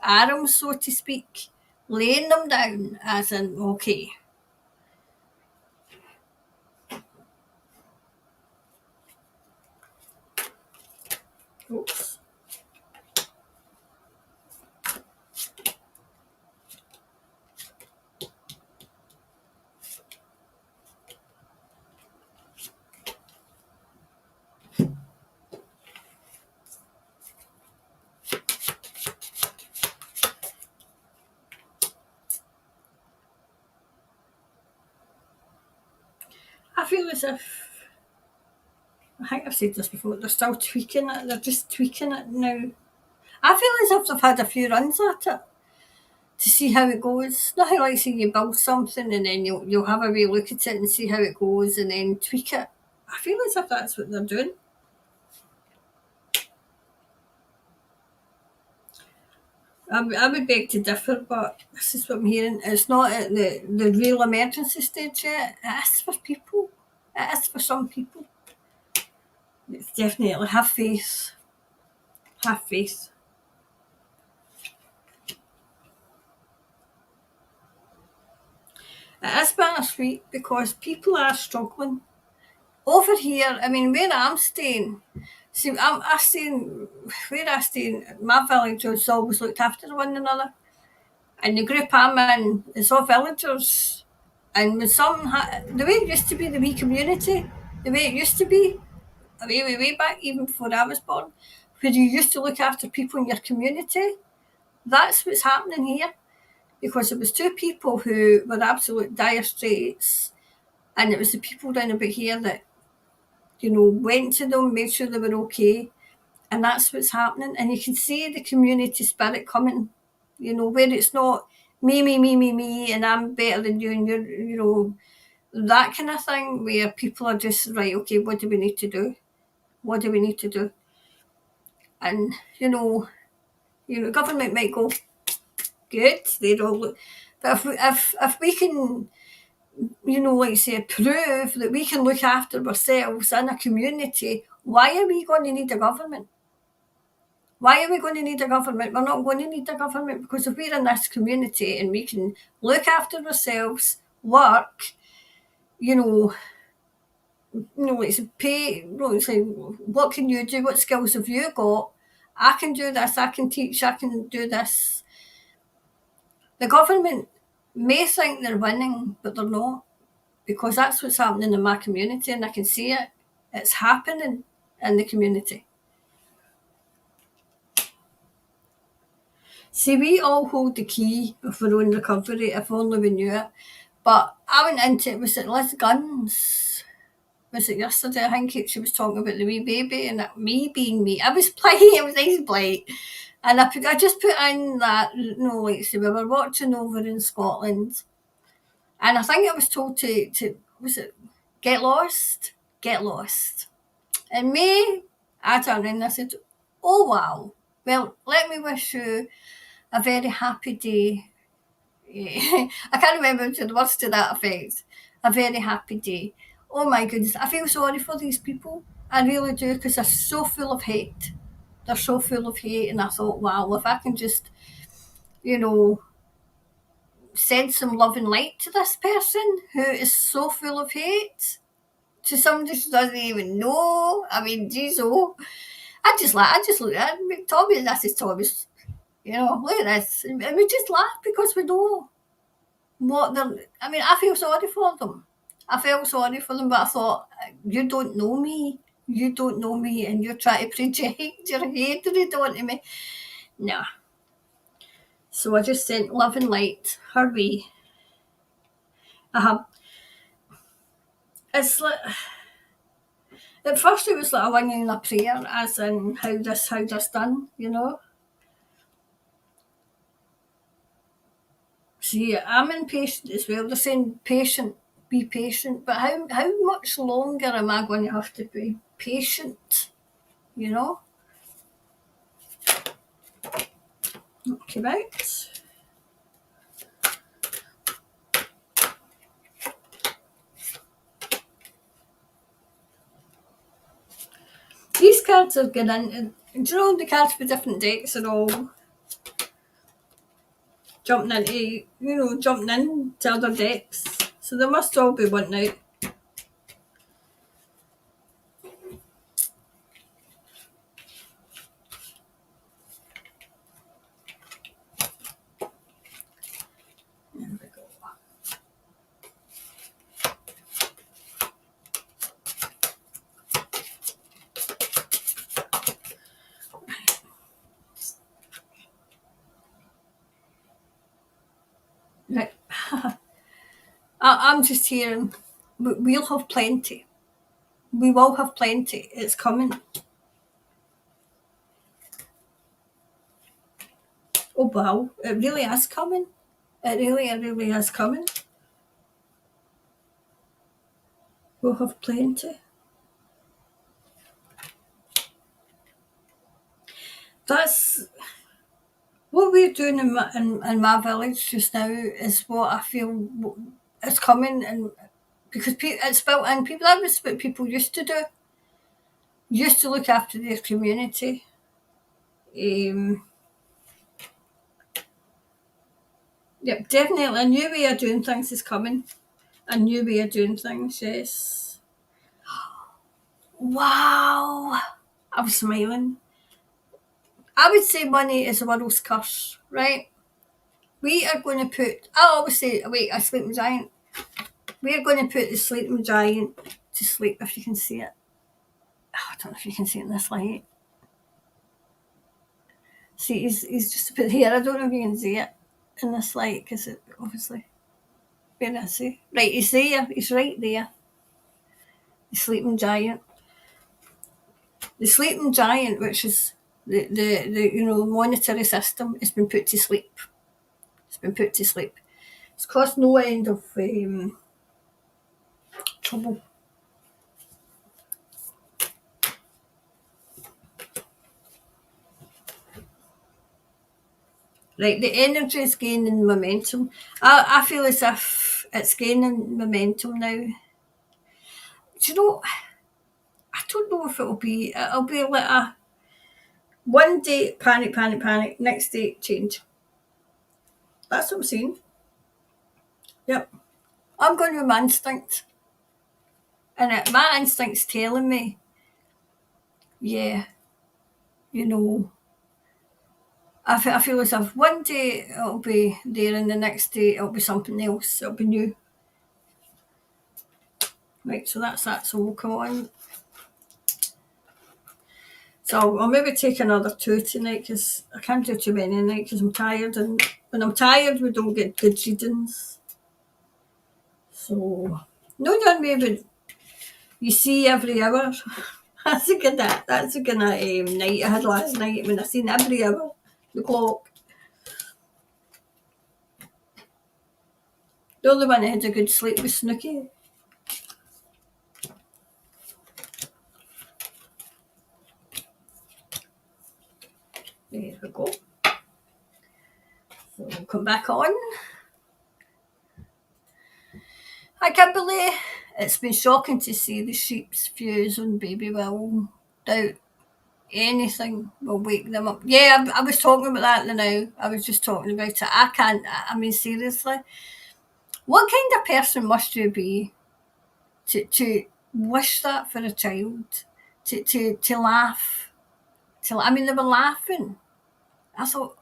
arms, so to speak, laying them down as in okay. Oops. I feel as if, I think I've said this before, they're still tweaking it. They're just tweaking it now. I feel as if they've had a few runs at it to see how it goes. Nothing like seeing you build something and then you'll have a wee look at it and see how it goes and then tweak it. I feel as if that's what they're doing. I would beg to differ, but this is what I'm hearing. It's not at the real emergency stage yet. It is for people. It is for some people. It's definitely have faith. Have faith. It is bittersweet because people are struggling. Over here, I mean, where I'm staying, see, I stay where I stay, my village has always looked after one another. And the group I'm in is all villagers. And when the way it used to be, the wee community, the way it used to be, way back, even before I was born, where you used to look after people in your community, that's what's happening here. Because it was two people who were absolute dire straits, and it was the people down about here that, went to them, made sure they were okay, and that's what's happening. And you can see the community spirit coming, where it's not me, and I'm better than you, and you're, that kind of thing, where people are just, right, okay, what do we need to do? What do we need to do? And, government might go, good, they don't look, but if we can, like say, prove that we can look after ourselves in a community, why are we going to need a government? Why are we going to need a government? We're not going to need a government because if we're in this community and we can look after ourselves, work, let's pay, let's say, what can you do? What skills have you got? I can do this, I can teach, I can do this. The government may think they're winning, but they're not, because that's what's happening in my community and I can see it. It's happening in the community. See, we all hold the key of our own recovery if only we knew it. But I went into it, was it Liz Guns? Was it yesterday? I think she was talking about the wee baby and me being me. I was playing, I was nice bright. And I just put in that, like say we were watching over in Scotland. And I think I was told to was it get lost? Get lost. And me, I turned around and I said, oh wow. Well, let me wish you a very happy day. I can't remember the words to that effect. A very happy day. Oh my goodness, I feel sorry for these people. I really do, because they're so full of hate. They're so full of hate, and I thought, wow, if I can just, send some love and light to this person who is so full of hate, to somebody who doesn't even know. I mean, geez, I just look at Tommy, this is Tommy's, look at this. And we just laugh because we know what they're, I feel sorry for them. I felt sorry for them, but I thought, you don't know me. You don't know me, and you're trying to project your hatred onto me. No. So I just sent love and light her way. It's like, at first it was like a winging and a prayer, as in how this done, See, I'm impatient as well. They're saying patient, be patient, but how much longer am I going to have to be patient? You know? Okay, right. These cards are good into. Do you know the cards for different decks are all jumping into other decks. So they must all be wanting out. There we go. Right. I'm just hearing, we'll have plenty. We will have plenty. It's coming. Oh wow, it really is coming. It really is coming. We'll have plenty. That's what we're doing in my village just now is what I feel is coming, and because it's built in people. That was what people used to do. Used to look after their community. Yep, definitely. A new way of doing things is coming. A new way of doing things, yes. Wow. I'm smiling. I would say money is the world's curse, right? We are going to put, I always say, wait, a sleeping giant. We're going to put the sleeping giant to sleep, if you can see it. Oh, I don't know if you can see it in this light. See, he's just a bit here. I don't know if you can see it in this light, because it obviously, where is he? Right, he's there. He's right there. The sleeping giant. The sleeping giant, which is the monetary system, has been put to sleep. It's been put to sleep. It's caused no end of trouble. Right, the energy is gaining momentum. I feel as if it's gaining momentum now. Do you know? I don't know if it'll be. It'll be like a one day panic, panic, panic. Next day change. That's what I'm saying. Yep. I'm going with my instinct, and my instinct's telling me, yeah, you know. I feel as if one day it'll be there and the next day it'll be something else. It'll be new. Right, so that's that. So we'll come on. So I'll maybe take another two tonight because I can't do too many tonight because I'm tired. And when I'm tired, we don't get good readings. So, no done maybe you see every hour. That's a good night I had last night when I seen every hour, the clock. The only one that had a good sleep was Snooky. There we go. So we'll come back on. Hi Kimberly. It's been shocking to see the sheep's views on Baby Will. Doubt anything will wake them up. Yeah, I was talking about that now. I was just talking about it. I can't, I mean, seriously. What kind of person must you be to wish that for a child? To laugh? I mean, they were laughing. I thought,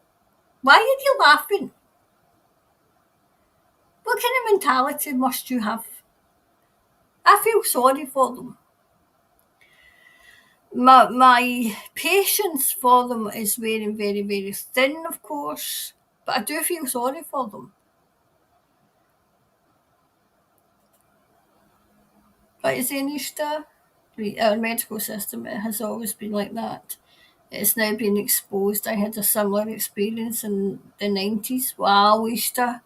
why are you laughing? What kind of mentality must you have? I feel sorry for them. My patience for them is very, very, very thin, of course, but I do feel sorry for them. But it's Anishta, our medical system, it has always been like that. It's now been exposed. I had a similar experience in the 90s. Wow, Ishta.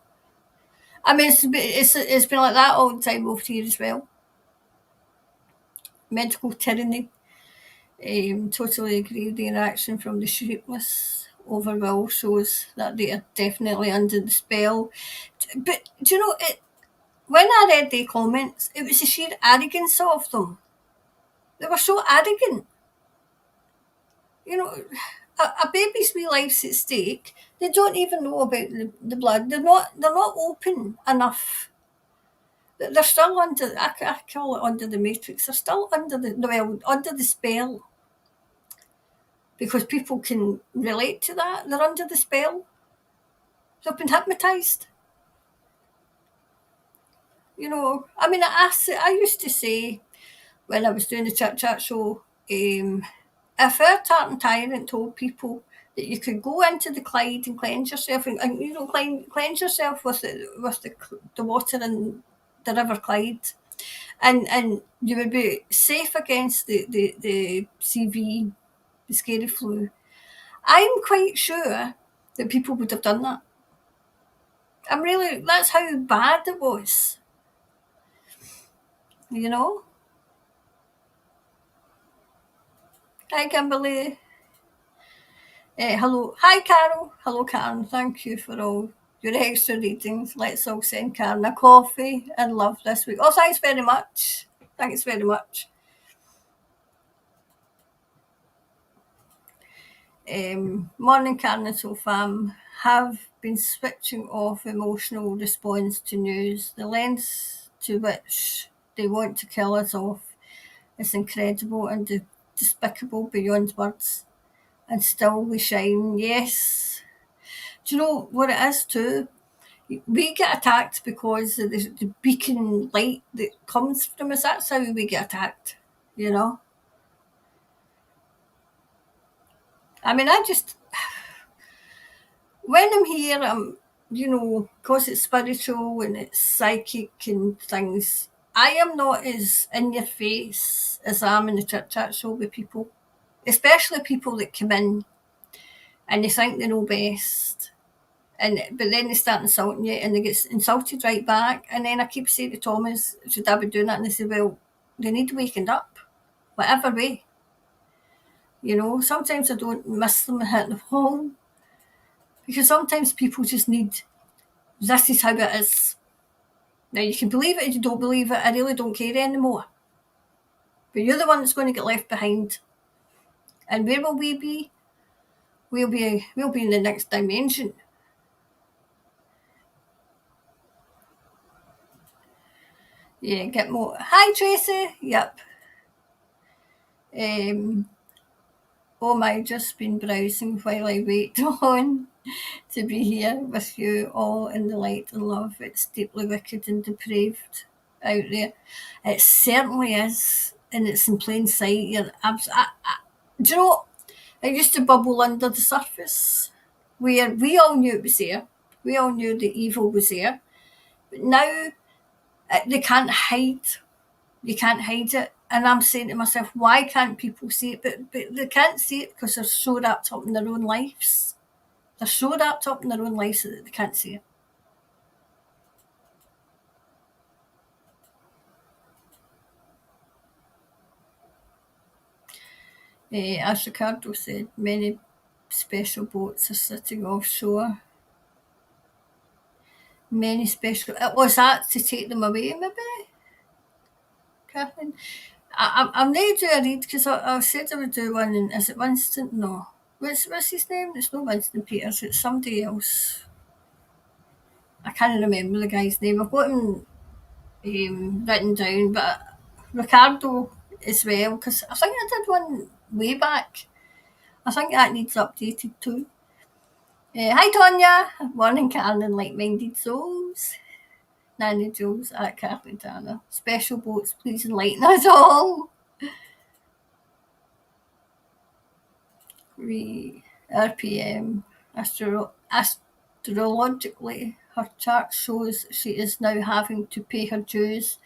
I mean, it's been like that all the time over here as well. Medical tyranny. Totally agree. The reaction from the shapeless over Will shows that they are definitely under the spell. But do you know it? When I read the comments, it was the sheer arrogance of them. They were so arrogant. You know, a baby's wee life's at stake. They don't even know about the blood. They're not open enough. They're still under. I call it under the matrix. They're still under under the spell, because people can relate to that. They're under the spell. They've been hypnotised. You know, I mean, I used to say when I was doing the Chit Chat show, if our tartan tyrant told people that you could go into the Clyde and cleanse yourself, and you know, cleanse yourself with the water in the River Clyde, and you would be safe against the CV, the scary flu, I'm quite sure that people would have done that. That's how bad it was, you know? Hi, Kimberly. Hello. Hi, Carol. Hello, Karen. Thank you for all your extra readings. Let's all send Karen a coffee and love this week. Oh, thanks very much. Thanks very much. Morning, Karen and Sofam. Have been switching off emotional response to news. The lengths to which they want to kill us off is incredible and despicable beyond words. And still we shine. Yes. Do you know what it is too? We get attacked because of the beacon light that comes from us. That's how we get attacked, you know? I mean, when I'm here, you know, because it's spiritual and it's psychic and things, I am not as in your face as I am in the Chit Chat show with people, especially people that come in and they think they know best. But then they start insulting you and they get insulted right back. And then I keep saying to Thomas, should I be doing that? And they say, well, they need waking up, whatever way. You know, sometimes I don't miss them and hit them home, because sometimes people just need, this is how it is. Now, you can believe it or you don't believe it. I really don't care anymore. But you're the one that's going to get left behind. And where will we be? We'll be in the next dimension. Yeah, get more. Hi, Tracy. Yep. Oh my, just been browsing while I wait on to be here with you all in the light and love. It's deeply wicked and depraved out there. It certainly is, and it's in plain sight. Do you know what? It used to bubble under the surface, where we all knew it was there. We all knew the evil was there. But now they can't hide. You can't hide it. And I'm saying to myself, why can't people see it? But they can't see it because they're so wrapped up in their own lives. They're so wrapped up in their own lives that they can't see it. As Ricardo said, many special boats are sitting offshore. Many special. It was that to take them away, maybe, Catherine? I'm going to do a read because I said I would do one. And is it Winston? No. What's his name? It's not Winston Peters. It's somebody else. I can't remember the guy's name. I've got him written down, but Ricardo as well, because I think I did one way back. I think that needs updated too. Hi Tonya, morning Karen and like-minded souls. Nanny Jules at Kathleen Tanner. Special boats, please enlighten us all. RPM, astrologically, her chart shows she is now having to pay her dues.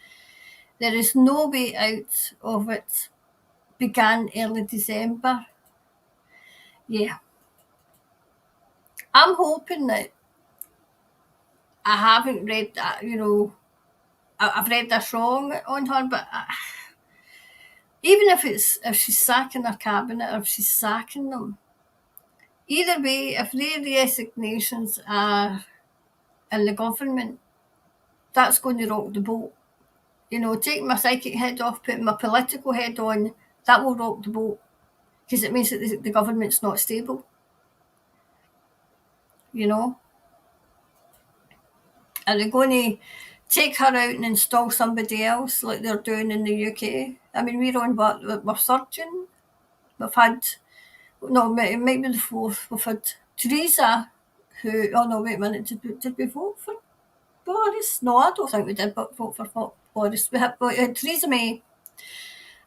There is no way out of it. Began early December. Yeah. I'm hoping that I haven't read that, I've read this wrong on her, but even if she's sacking her cabinet or if she's sacking them, either way, if their resignations are in the government, that's going to rock the boat. Taking my psychic head off, putting my political head on, that will rock the boat because it means that the government's not stable. Are they going to take her out and install somebody else like they're doing in the UK? I mean, we're on what? We're surging. We've had, no, it might be the fourth. We've had Theresa, who, oh no, wait a minute, did we vote for Boris? No, I don't think we did vote for Boris. We had Theresa May,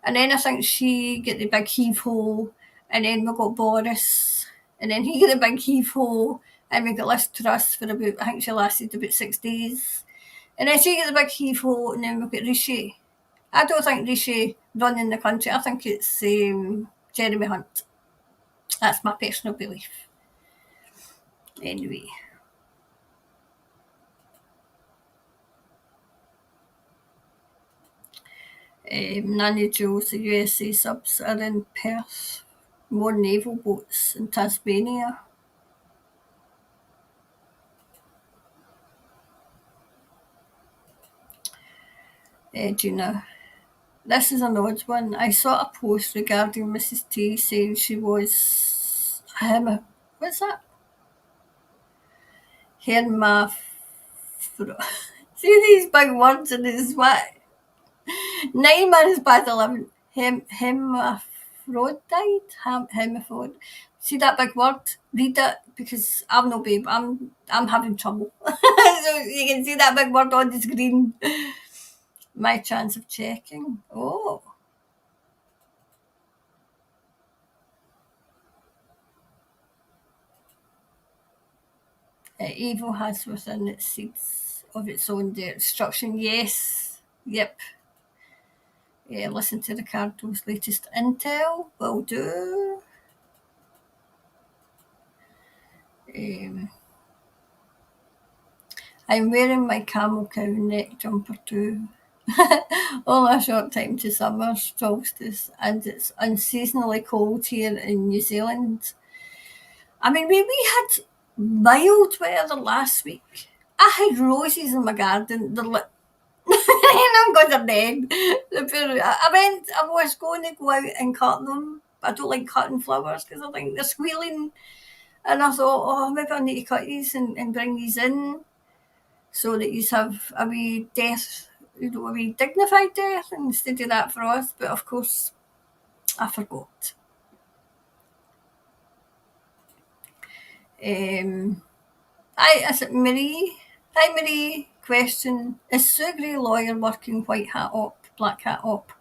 and then I think she get the big heave-ho, and then we got Boris, and then he got the big heave-ho, and we got Liz Truss for about, I think she lasted about 6 days. And then she got the big heave-ho, and then we've got Rishi. I don't think Rishi running the country. I think it's Jeremy Hunt. That's my personal belief. Anyway. Nanny Joe's, the USA subs are in Perth. More naval boats in Tasmania. Gina. This is an odd one. I saw a post regarding Mrs. T saying she was what's that? Hermaphrodite. See these big words in his what? 9 minutes past 11. Hermaphrodite? Hermaphrodite. See that big word? Read it because I'm no babe. I'm having trouble. So you can see that big word on the screen. My chance of checking. Oh. Evil has within its seeds of its own destruction. Yes. Yep. Yeah, listen to Ricardo's latest intel. Will do. I'm wearing my camel cow neck jumper too. Only a short time to summer solstice, and it's unseasonably cold here in New Zealand. I mean, we had mild weather last week. I had roses in my garden. They're like, I'm going to bed. I was going to go out and cut them, but I don't like cutting flowers because I think they're squealing. And I thought, oh, maybe I need to cut these and bring these in so that you have a wee death, a wee dignified death instead of that for us. But of course, I forgot. Is it Marie? Hi Marie. Question: is Sue Gray lawyer working white hat op, black hat op,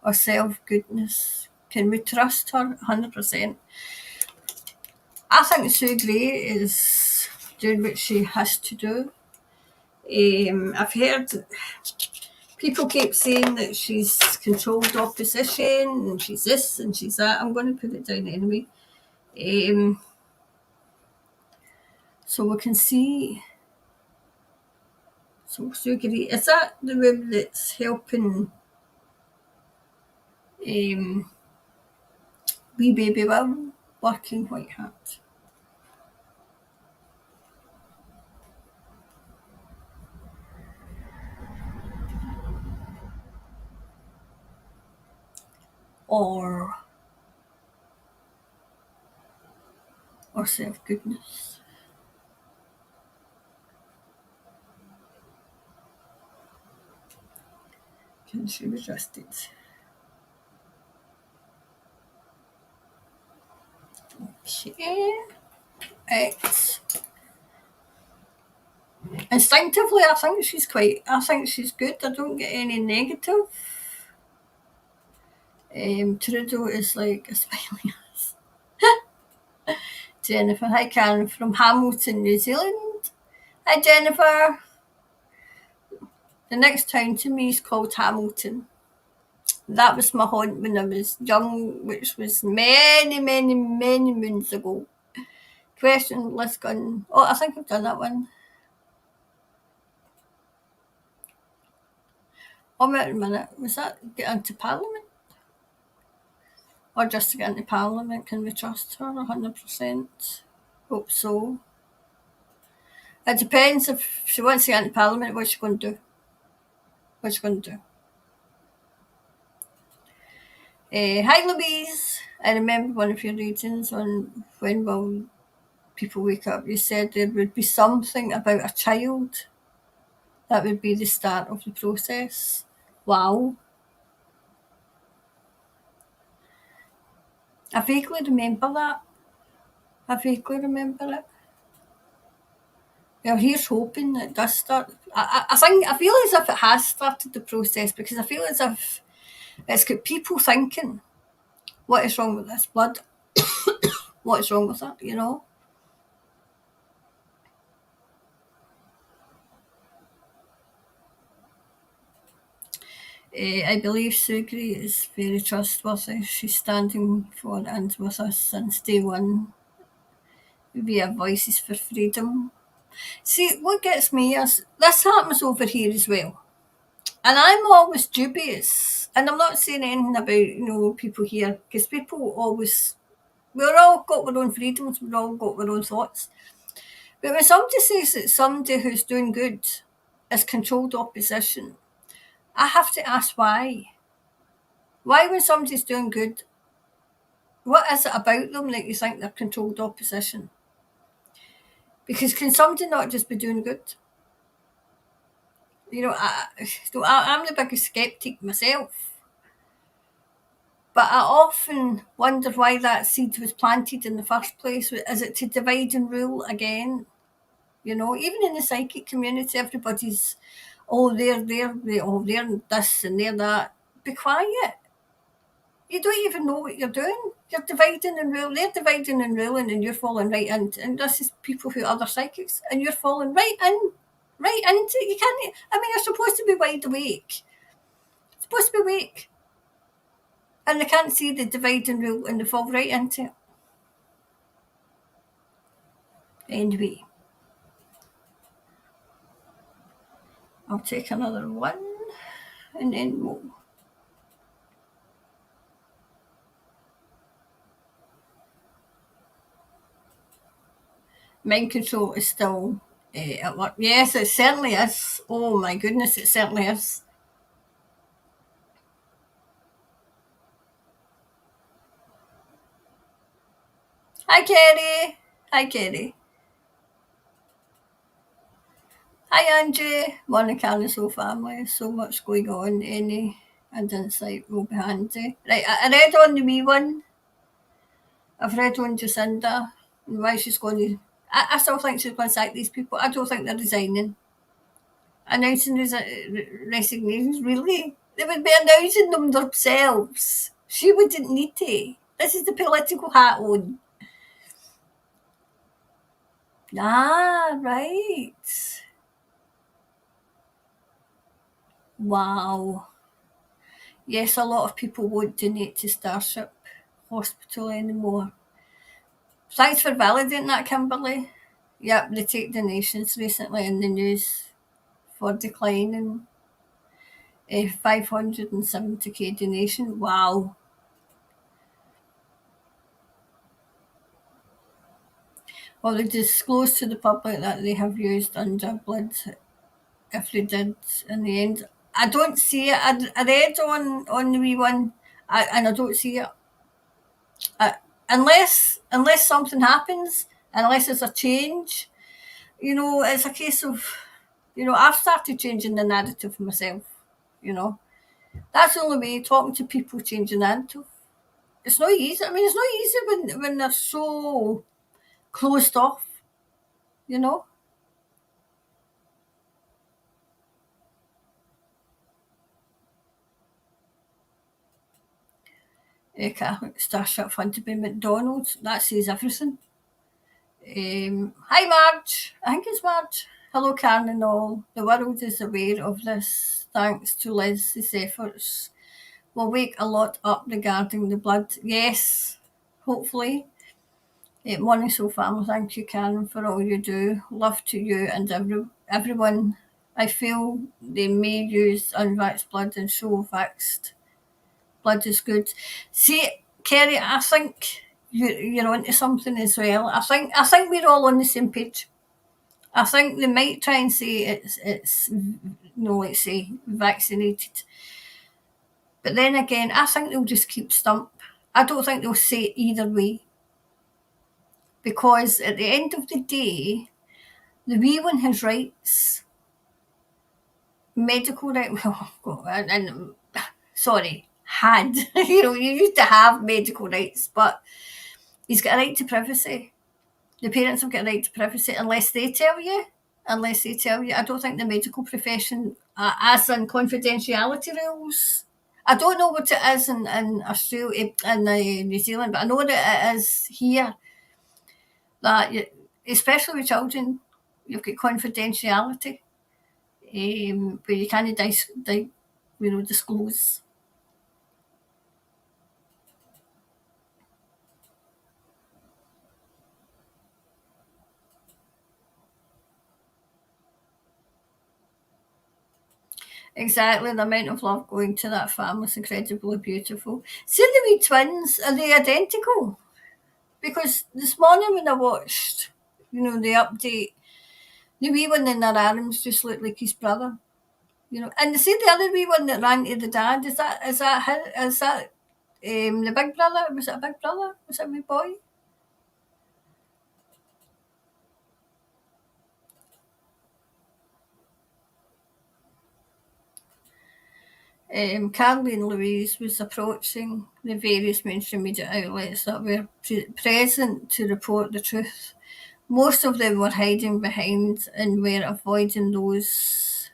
or self-goodness? Can we trust her 100%? I think Sue Gray is doing what she has to do. I've heard people keep saying that she's controlled opposition and she's this and she's that. I'm going to put it down anyway. So we can see. So Sue Gray, is that the woman that's helping wee baby Will working white hat? Or self-goodness? Can she be trusted? Okay. Right. Instinctively, I think she's good. I don't get any negative. Trudeau is like a smiling ass. Jennifer, hi Karen from Hamilton, New Zealand. Hi Jennifer. The next town to me is called Hamilton. That was my haunt when I was young, which was many, many, many moons ago. Question, let's go. Oh, I think I've done that one. Oh, wait a minute. Was that get into Parliament? Or just to get into Parliament? Can we trust her 100%? Hope so. It depends if she wants to get into Parliament, what's she going to do? What's she going to do? Hi, Louise. I remember one of your readings on When Will People Wake Up. You said there would be something about a child that would be the start of the process. Wow. I vaguely remember that. I vaguely remember it. Well, here's hoping that it does start. I feel as if it has started the process because I feel as if it's got people thinking, what is wrong with this blood? What is wrong with it, you know? I believe Sugri is very trustworthy. She's standing for and with us since day one. We have voices for freedom. See, what gets me is this happens over here as well. And I'm always dubious. And I'm not saying anything about, people here, because people always, we're all got our own freedoms, we've all got our own thoughts. But when somebody says that somebody who's doing good is controlled opposition, I have to ask why. Why, when somebody's doing good, what is it about them that you think they're controlled opposition? Because can somebody not just be doing good? I'm the biggest skeptic myself. But I often wonder why that seed was planted in the first place. Is it to divide and rule again? Even in the psychic community, everybody's, they're this and they're that. Be quiet. You don't even know what you're doing. You're dividing and ruling. They're dividing and ruling, and you're falling right into. And this is people who are other psychics, and you're falling right into it. You can't. I mean, you're supposed to be wide awake. Supposed to be awake, and they can't see the divide and rule, and they fall right into it. Anyway, I'll take another one, and then we'll. Mind control is still at work. Yes, it certainly is. Oh my goodness, it certainly is. Hi, Kerry. Hi, Kerry. Hi, Angie. Monica and the whole family. So much going on. Any and insight will be handy. Right, I read on the wee one. I've read on Jacinda and why she's going to. I still think she's going to sack these people. I don't think they're resigning. Announcing resignations, really? They would be announcing them themselves. She wouldn't need to. This is the political hat on. Ah, right. Wow. Yes, a lot of people won't donate to Starship Hospital anymore. Thanks for validating that, Kimberly. Yep, they take donations recently in the news for declining a 570k donation. Wow. Well, they disclosed to the public that they have used blood if they did in the end. I don't see it. I read on the wee one, and I don't see it. Unless something happens, unless there's a change, it's a case of, I've started changing the narrative myself. That's the only way, talking to people, changing the narrative. It's not easy. I mean, it's not easy when they're so closed off, you know. Catholic Starship funded by McDonald's. That says everything. Hi, Marge. I think it's Marge. Hello, Karen and all. The world is aware of this thanks to Liz's efforts. We'll wake a lot up regarding the blood. Yes, hopefully. Morning Soul family, thank you, Karen, for all you do. Love to you and everyone I feel they may use unvaxxed blood and show vaxxed blood is good. See, Kerry, I think you're onto something as well. I think we're all on the same page. I think they might try and say it's no, let's say vaccinated, but then again, I think they'll just keep stump. I don't think they'll say either way, because at the end of the day, the wee one has rights, medical rights. Well, and sorry, had you used to have medical rights, but he's got a right to privacy. The parents have got a right to privacy unless they tell you. Unless they tell you, I don't think the medical profession, as in confidentiality rules. I don't know what it is in Australia, in New Zealand, but I know that it is here. That you, especially with children, you've got confidentiality, where you can't disclose. Exactly, the amount of love going to that family is incredibly beautiful. See the wee twins, are they identical? Because this morning when I watched, the update, the wee one in their arms just looked like his brother. And see the other wee one that ran to the dad, is that the big brother? Was it a big brother? Was it a wee boy? Caroline Louise was approaching the various mainstream media outlets that were present to report the truth. Most of them were hiding behind and were avoiding those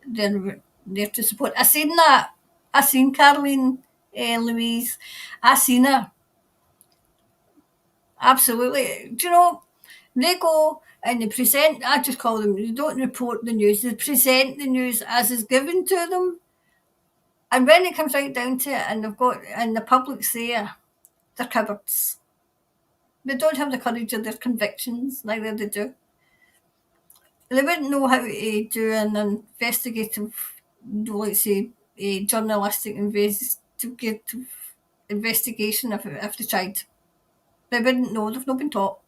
they're there to support. I seen that. I seen Caroline Louise. I seen her. Absolutely. Do you know, they go and they present, I just call them, they don't report the news, they present the news as is given to them. And when it comes right down to it, and the public's there, they're cowards. They don't have the courage of their convictions, neither they do. They wouldn't know how to do an investigative, let's say, a journalistic investigative investigation if they tried. They wouldn't know, they've not been taught.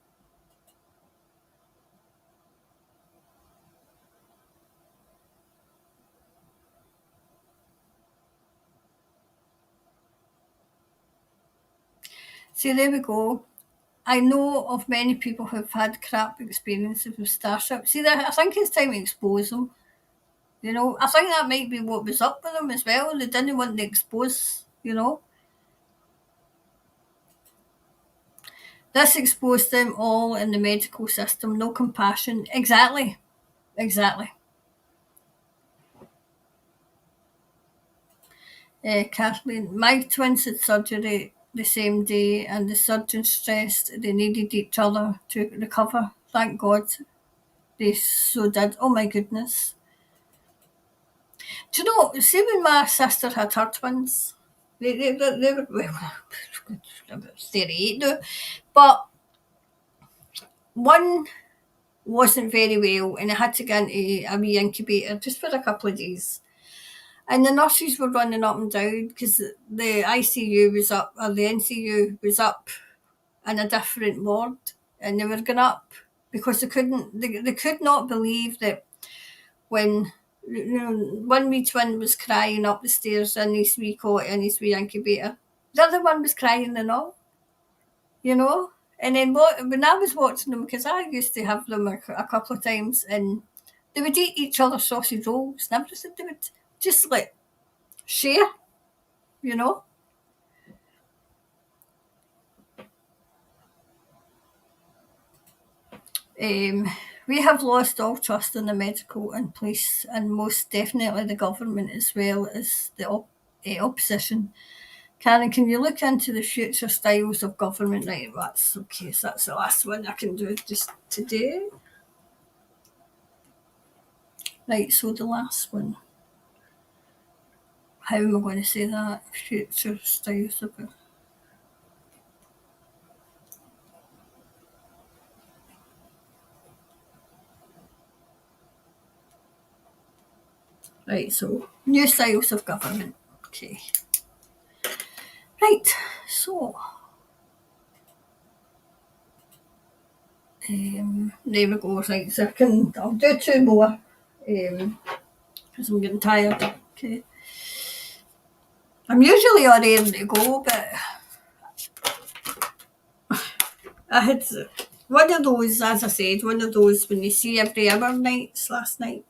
See, there we go. I know of many people who've had crap experiences with Starship. See, I think it's time to expose them. I think that might be what was up with them as well. They didn't want to expose. This exposed them all in the medical system. No compassion. Exactly. Exactly. Kathleen, my twins had surgery the same day, and the surgeon stressed they needed each other to recover. Thank God they so did. Oh my goodness. Do you know, see when my sister had her twins, they were, well, about 38 now, but one wasn't very well and I had to go into a wee incubator just for a couple of days. And the nurses were running up and down because the ICU was up, or the NCU was up in a different ward, and they were going up because they could not believe that when one wee twin was crying up the stairs in his wee cot in his wee incubator, the other one was crying and all, you know. And then when I was watching them, because I used to have them a couple of times, and they would eat each other's sausage rolls and everything. They would just like share, you know. We have lost all trust in the medical and police, and most definitely the government as well as the opposition. Karen, can you look into the future styles of government? Right, that's okay. So that's the last one I can do just today. Right, so the last one. How am I going to say that? Future styles of Right, so new styles of government. Okay. Right, so there we go. Right, so I'll do two more because I'm getting tired. Okay. I'm usually all ready to go, but I had one of those, as I said, one of those when you see every hour nights last night.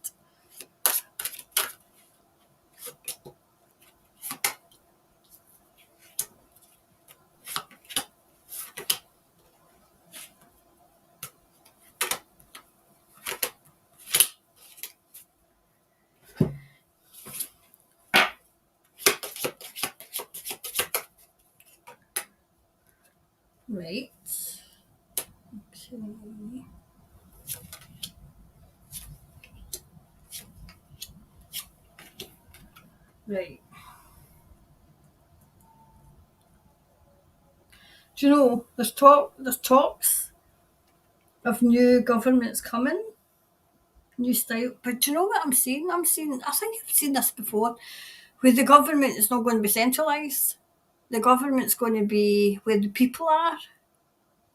Right. Okay. Right. Do you know there's talks of new governments coming, new style. But do you know what I'm seeing? I think I've seen this before, where the government is not going to be centralised. The government's going to be where the people are.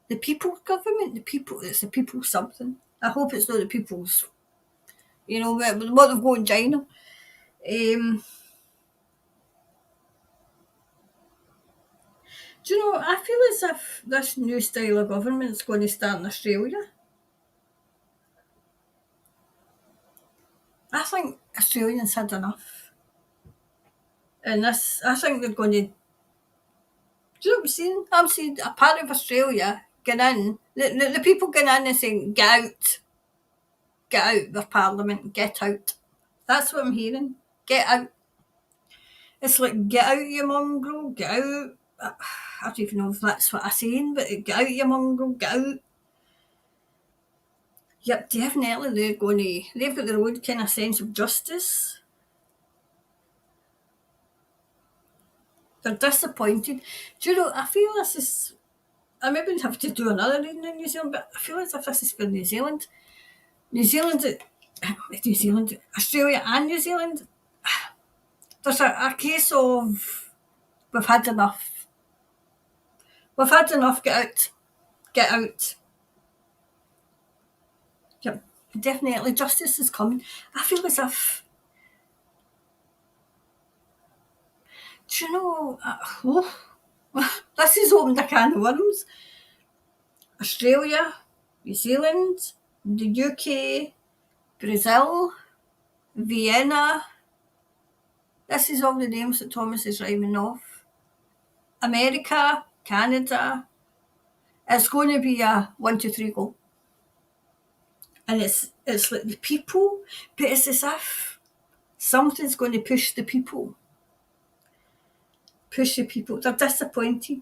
The people's government, it's the people's something. I hope it's not the people's, what they've got in China. Do you know, I feel as if this new style of government is going to start in Australia. I think Australians had enough. And I think they're going to, do you know what I'm saying? I'm seeing a part of Australia get in, the people get in and saying, get out of Parliament, get out. That's what I'm hearing. Get out. It's like, get out, you mongrel, get out. I don't even know if that's what I'm saying, but get out, you mongrel, get out. Yep, definitely they've got their own kind of sense of justice. They're disappointed. Do you know, I feel this is, I maybe have to do another reading in New Zealand, but I feel as if this is for New Zealand. New Zealand, Australia and New Zealand, there's a case of we've had enough. We've had enough, get out. Get out. Yep, definitely justice is coming. I feel as if, do you know, this has opened a can of worms. Australia, New Zealand, the UK, Brazil, Vienna. This is all the names that Thomas is rhyming off. America, Canada. It's going to be a 1, 2, 3 go. And it's like the people, but it's as if something's going to push the people. Push the people. They're disappointed.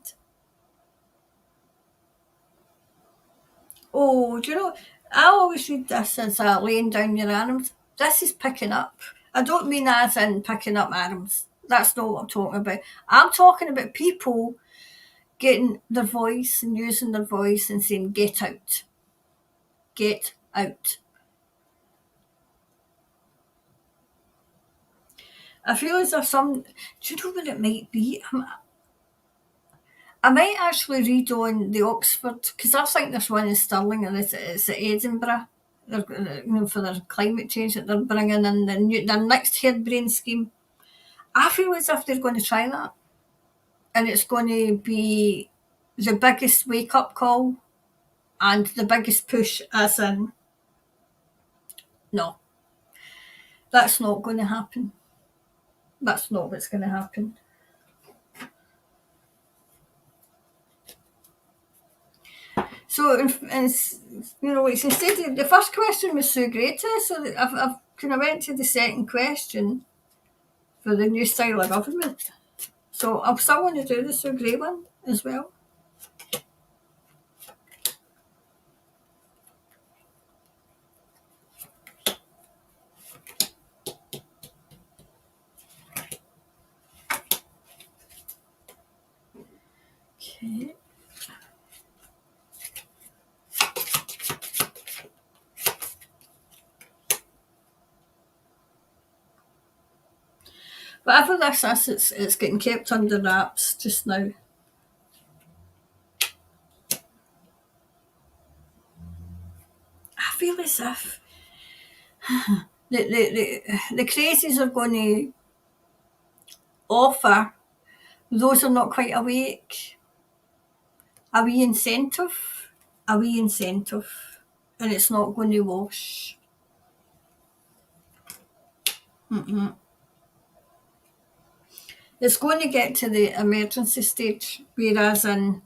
Oh, do you know, I always read this as laying down your arms. This is picking up. I don't mean as in picking up arms. That's not what I'm talking about. I'm talking about people getting their voice and using their voice and saying, get out. Get out. I feel as if do you know what it might be? I might actually read on the Oxford, because I think there's one in Stirling and it's at Edinburgh. They're, for their climate change that they're bringing in their next harebrained scheme. I feel as if they're going to try that. And it's going to be the biggest wake-up call and the biggest push, as in, no, that's not going to happen. That's not what's going to happen. So, it's instead the first question was Sue Greta, so I've kind of went to the second question for the new style of government. So I'm still going to do the Sue Gray one as well. Okay. whatever this is, it's getting kept under wraps just now. I feel as if the crazies are going to offer those who are not quite awake a wee incentive, and it's not going to wash. It's going to get to the emergency stage, whereas in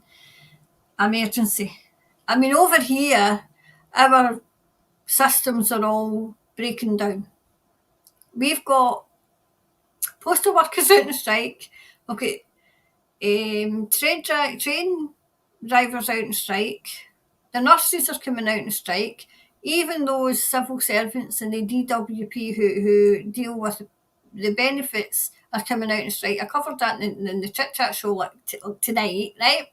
emergency. I mean, over here, our systems are all breaking down. We've got postal workers out on strike. We've got train drivers out on strike. The nurses are coming out on strike. Even those civil servants in the DWP who deal with the benefits are coming out on strike. I covered that in the Chit Chat show tonight, right?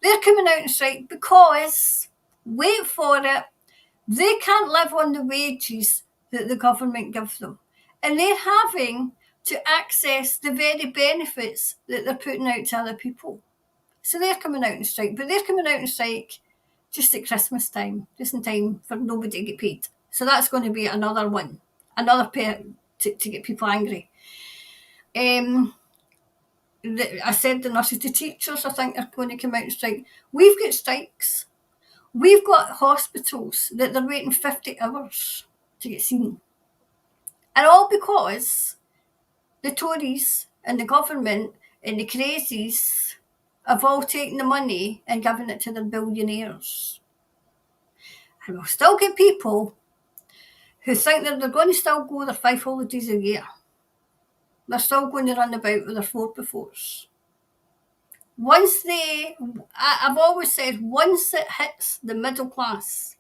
They're coming out on strike because, wait for it, they can't live on the wages that the government gives them. And they're having to access the very benefits that they're putting out to other people. So they're coming out on strike. But they're coming out on strike just at Christmas time, just in time for nobody to get paid. So that's going to be another one, another pair to get people angry. I said the nurses, the teachers, I think, are going to come out and strike. We've got strikes. We've got hospitals that they're waiting 50 hours to get seen. And all because the Tories and the government and the crazies have all taken the money and given it to their billionaires. And we'll still get people who think that they're going to still go their 5 holidays a year. They're still going to run about with their 4x4s. I've always said, once it hits the middle class,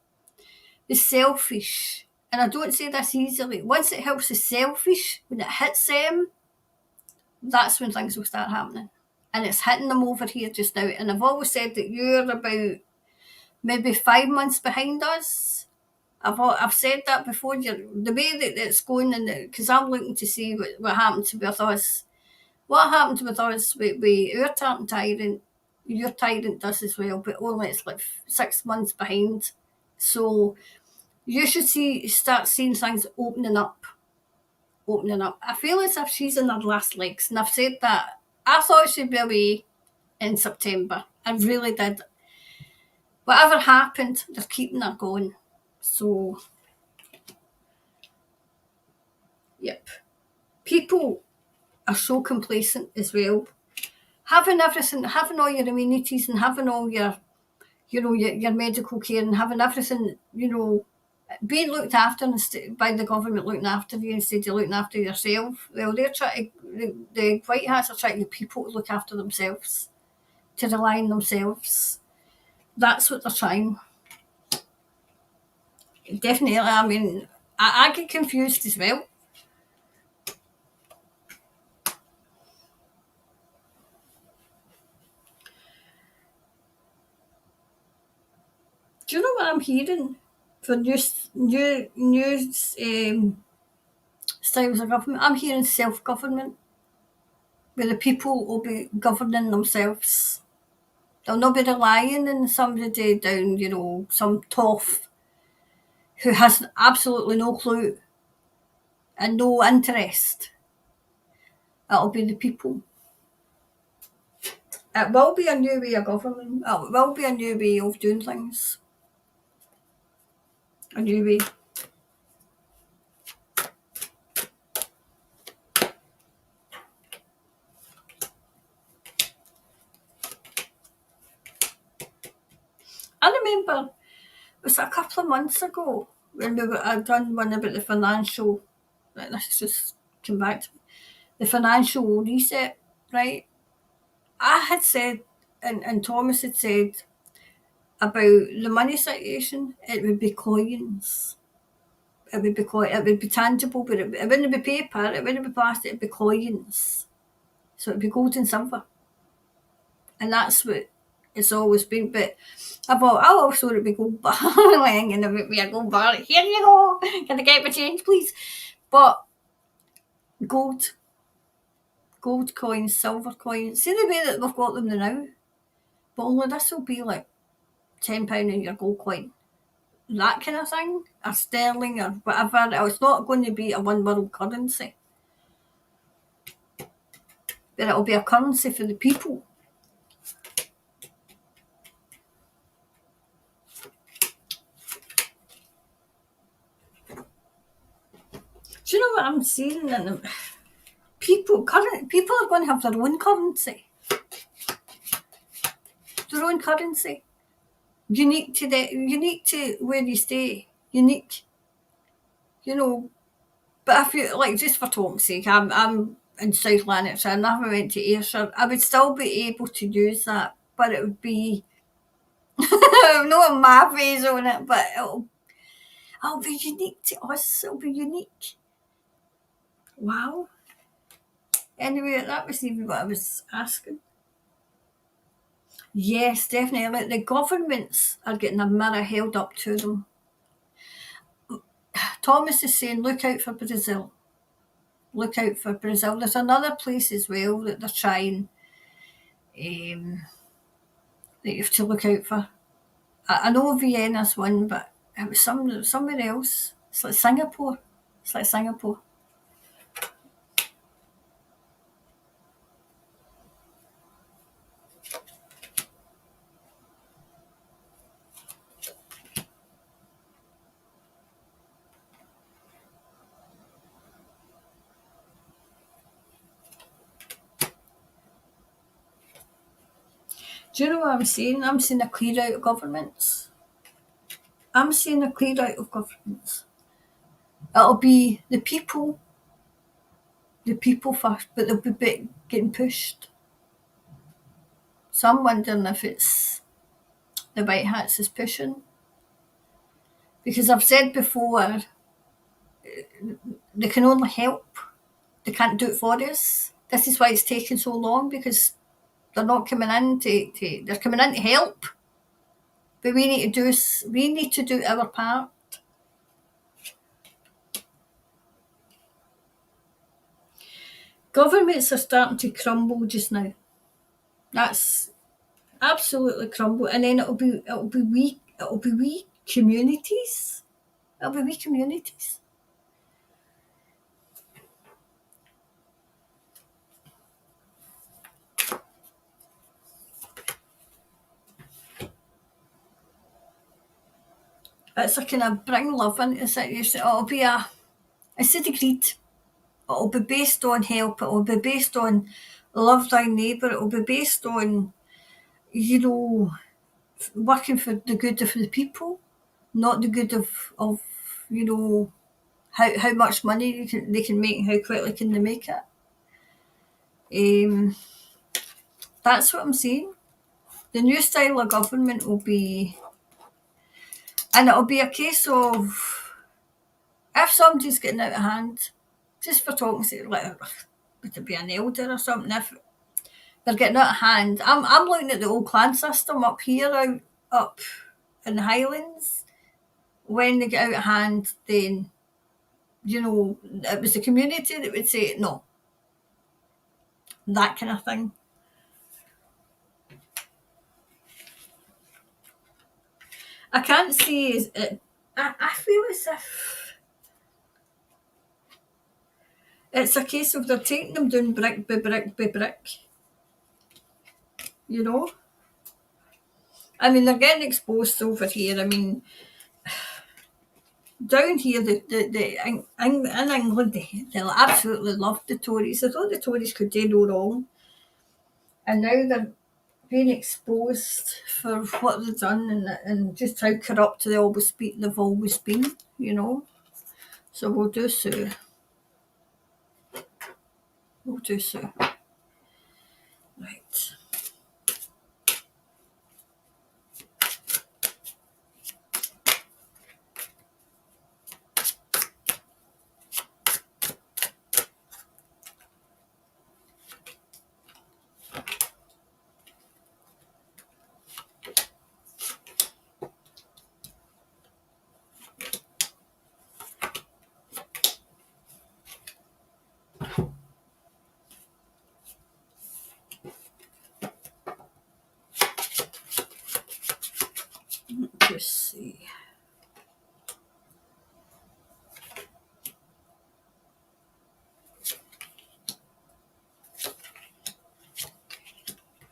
the selfish, and I don't say this easily, once it helps the selfish, when it hits them, that's when things will start happening. And it's hitting them over here just now. And I've always said that you're about maybe 5 months behind us. I've said that before. The way that it's going, because I'm looking to see what happened with us. What happened with us with our tyrant, your tyrant does as well, but only it's like 6 months behind. So you should start seeing things opening up. I feel as if she's in her last legs, and I've said that. I thought she'd be away in September. I really did. Whatever happened, they're keeping her going. So, yep. People are so complacent as well. Having everything, having all your amenities and having all your medical care and having everything, being looked after by the government looking after you instead of looking after yourself. Well, they're trying to, the White Hats are trying to get people to look after themselves, to rely on themselves. That's what they're trying. Definitely, I mean, I get confused as well. Do you know what I'm hearing for new styles of government? I'm hearing self-government, where the people will be governing themselves. They'll not be relying on somebody down, some toff who has absolutely no clue and no interest. It'll be the people. It will be a new way of government. It will be a new way of doing things. A new way. I remember it was a couple of months ago when I'd done one about the financial, let's just come back to the financial reset, right? I had said, and Thomas had said about the money situation, it would be coins. It would be tangible, but it wouldn't be paper, it wouldn't be plastic, it'd be coins. So it'd be gold and silver. And that's what it's always been. But I also thought it'd be gold barling, and it would be a gold bar. Here you go. Can I get my change, please? But gold. gold coins, silver coins. See the way that we've got them now? But only this will be like £10 in your gold coin. That kind of thing. Or sterling or whatever. It's not going to be a one world currency. But it'll be a currency for the people. Do you know what I'm saying? People are going to have their own currency. Their own currency. Unique to where you stay. Unique. You know, but if you, like, just for talk's sake, I'm in South Lanarkshire, I never went to Ayrshire, I would still be able to use that, but it would be, not my face on it, but it'll be unique to us, it'll be unique. Wow. Anyway, that was even what I was asking. Yes, definitely. Like the governments are getting a mirror held up to them. Thomas is saying, look out for Brazil. Look out for Brazil. There's another place as well that they're trying that you have to look out for. I know Vienna's one, but it was somewhere else. It's like Singapore. Do you know what I'm saying? I'm seeing a clear out of governments. It'll be the people first, but they'll be getting pushed. So I'm wondering if it's the white hats is pushing. Because I've said before, they can only help. They can't do it for us. This is why it's taking so long, because they're not coming in they're coming in to help. But we need to do our part. Governments are starting to crumble just now. That's absolutely crumble, and then it'll be weak communities. It'll be weak communities. It's a kind of bring love into the situation. It'll be instead of greed, it'll be based on help. It'll be based on love thy neighbour. It'll be based on, working for the good of the people, not the good of how much money they can make and how quickly can they make it. That's what I'm saying. The new style of government will be, and it'll be a case of, if somebody's getting out of hand, just for talking to, like, would it be an elder or something, if they're getting out of hand. I'm looking at the old clan system up here, up in the Highlands. When they get out of hand, then, it was the community that would say no. That kind of thing. I can't see I feel as if it's a case of they're taking them down brick by brick by brick. I mean, they're getting exposed over here. I mean, down here, in England, they absolutely loved the Tories. They thought the Tories could do no wrong. And now they're being exposed for what they've done and just how corrupt they've always been, So we'll do so. Right.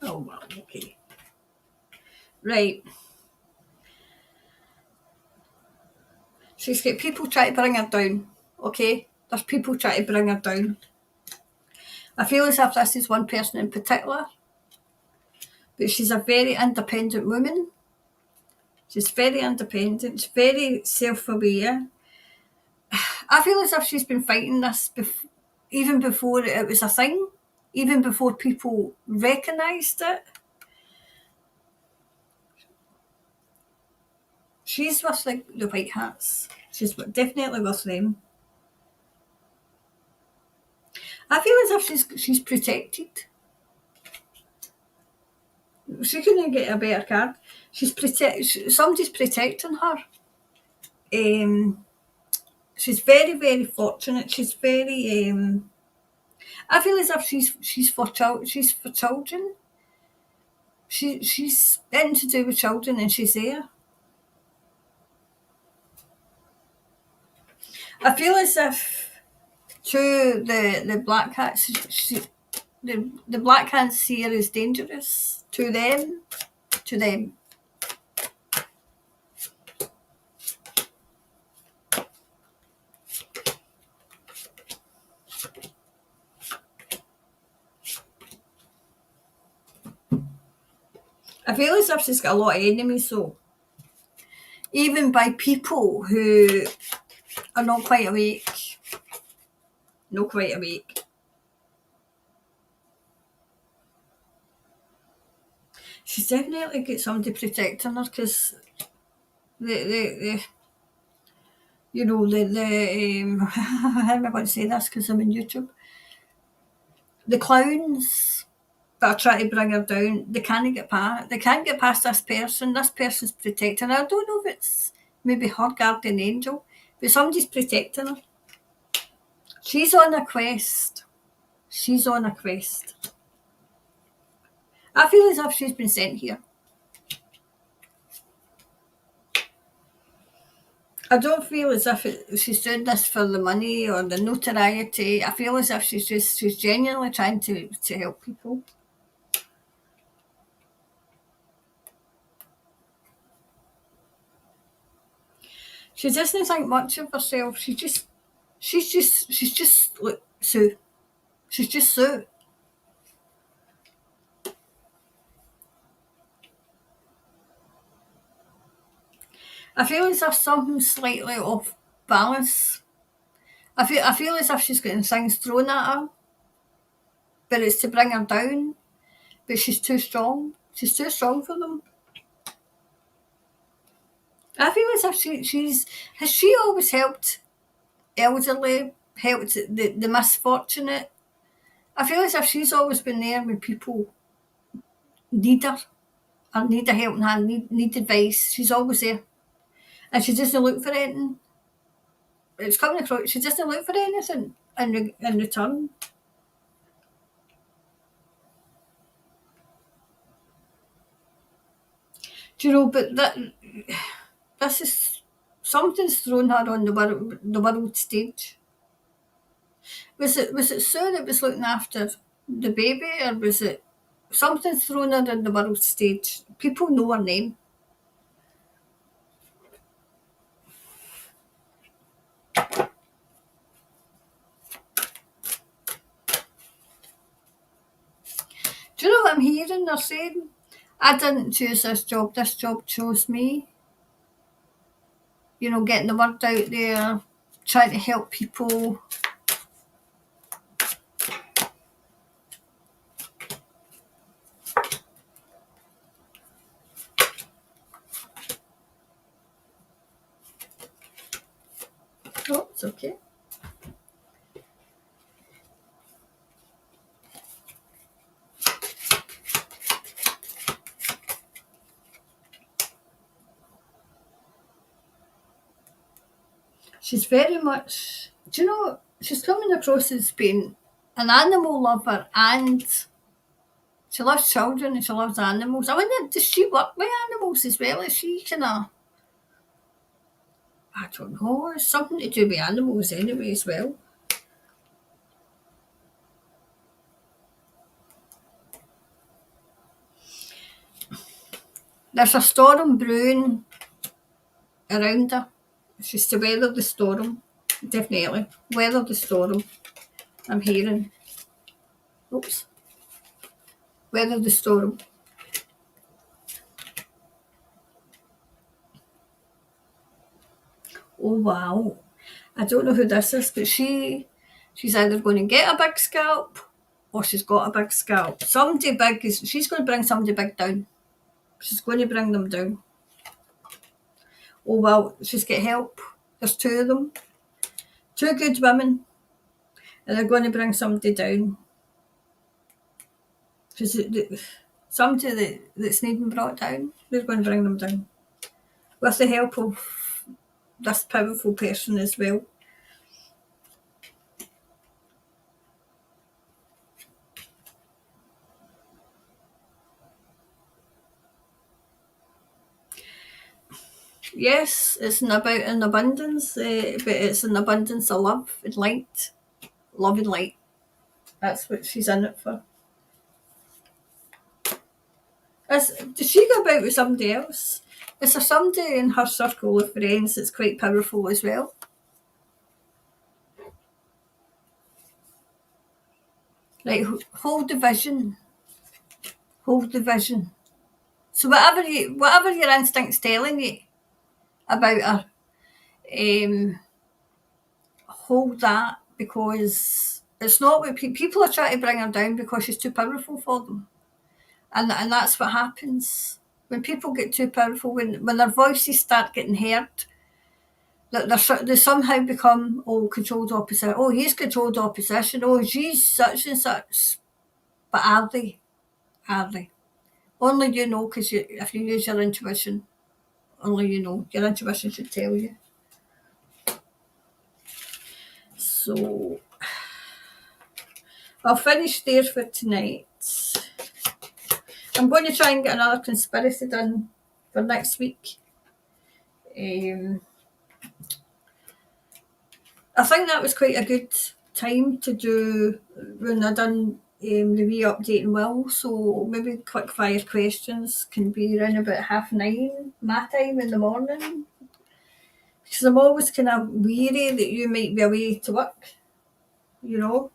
Oh, well, okay. Right. She's got people trying to bring her down, okay? There's people trying to bring her down. I feel as if this is one person in particular, but she's a very independent woman. She's very independent, very self-aware. I feel as if she's been fighting this even before it was a thing, even before people recognised it. She's with like the white hats. She's definitely with them. I feel as if she's protected. She couldn't get a better card. Somebody's protecting her. She's very, very fortunate. She's very. I feel as if she's for children. She's anything to do with children, and she's there. I feel as if to the black hats, the black hats see her as dangerous to them. I feel as if she's got a lot of enemies, though. Even by people who are not quite awake. Not quite awake. She's definitely got somebody protecting her because the you know how am I going to say this because I'm on YouTube? The clowns that are trying to bring her down, they can't get past. They can't get past this person. This person's protecting her. I don't know if it's maybe her guardian angel, but somebody's protecting her. She's on a quest. She's on a quest. I feel as if she's been sent here. I don't feel as if she's doing this for the money or the notoriety. I feel as if she's genuinely trying to help people. She doesn't think much of herself. She's just like Sue. She's just Sue. I feel as if something's slightly off balance. I feel as if she's getting things thrown at her, but it's to bring her down. But she's too strong. She's too strong for them. I feel as if has she always helped elderly, helped the misfortunate. I feel as if she's always been there when people need her or need a helping hand, need advice. She's always there. And she doesn't look for anything. It's coming across, she doesn't look for anything in return. Do you know, but this is, something's thrown her on the world stage. Was it Sue that was looking after the baby, or was it something thrown her on the world stage? People know her name. Do you know what I'm hearing? They're saying, I didn't choose this job chose me. You know, getting the word out there, trying to help people. Oh, it's okay. She's very much, do you know, she's coming across as being an animal lover, and she loves children and she loves animals. I wonder, does she work with animals as well? Is she kind of, I don't know, it's something to do with animals anyway as well. There's a storm brewing around her. She's to weather the storm. Definitely. Weather the storm. I'm hearing. Oops. Weather the storm. Oh wow. I don't know who this is, but she's either going to get a big scalp or she's got a big scalp. Somebody big is she's going to bring somebody big down. She's going to bring them down. Oh well, she's got help. There's two of them. Two good women. And they're going to bring somebody down. Because somebody that's needing brought down, they're going to bring them down. With the help of this powerful person as well. Yes, it's about an abundance, but it's an abundance of love and light. Love and light. That's what she's in it for. Does she go about with somebody else? Is there somebody in her circle of friends that's quite powerful as well? Like, hold the vision. Hold the vision. So whatever your instinct's telling you about her, hold that, because it's not what people are trying to bring her down because she's too powerful for them. And that's what happens. When people get too powerful, when their voices start getting heard, they somehow become, controlled opposition. Oh, he's controlled opposition. Oh, she's such and such. But are they? Are they? Only you know, because if you use your intuition, only you know. Your intuition should tell you. So, I'll finish there for tonight. I'm going to try and get another conspiracy done for next week. I think that was quite a good time to do when I done the wee updating will. So maybe quick fire questions can be around about 9:30 my time in the morning. Because I'm always kind of weary that you might be away to work, you know.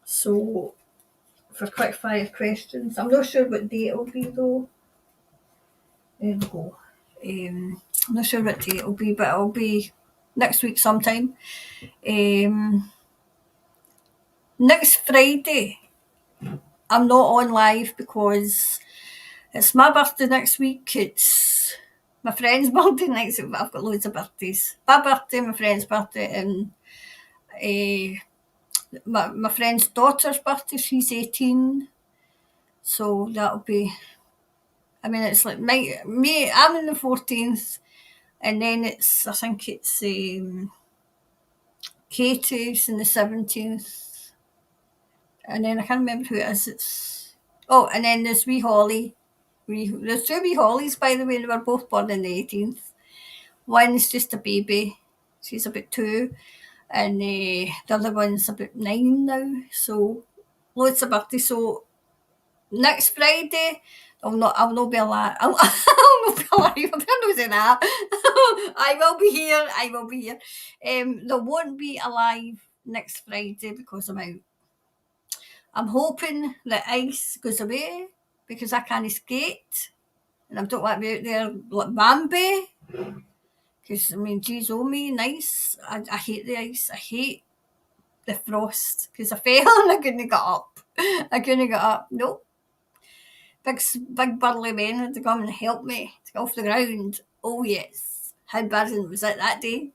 So for quick fire questions, I'm not sure what date it'll be though. There we go. I'm not sure what date it'll be, but it'll be next week sometime. Next Friday, I'm not on live because it's my birthday next week. It's my friend's birthday next week. I've got loads of birthdays. My birthday, my friend's birthday, and my friend's daughter's birthday. She's 18. So that'll be, I mean, it's like me, I'm in the 14th, and then I think it's Katie's in the 17th, and then I can't remember who it is. And then there's wee Holly. There's two wee Hollies, by the way, they were both born on the 18th. One's just a baby, she's about 2, and the other one's about 9 now, so loads of birthdays. So next Friday, I'll not be alive. I'll not be alive. I'm not saying that. I will be here. There won't be alive next Friday because I'm out. I'm hoping that ice goes away because I can't skate. And I don't want to be out there like Bambi. Because, I mean, geez, oh me, nice. I hate the ice. I hate the frost. Because I fell and I couldn't get up. Nope. Big burly men had to come and help me to get off the ground. Oh, yes. How embarrassing was it that day?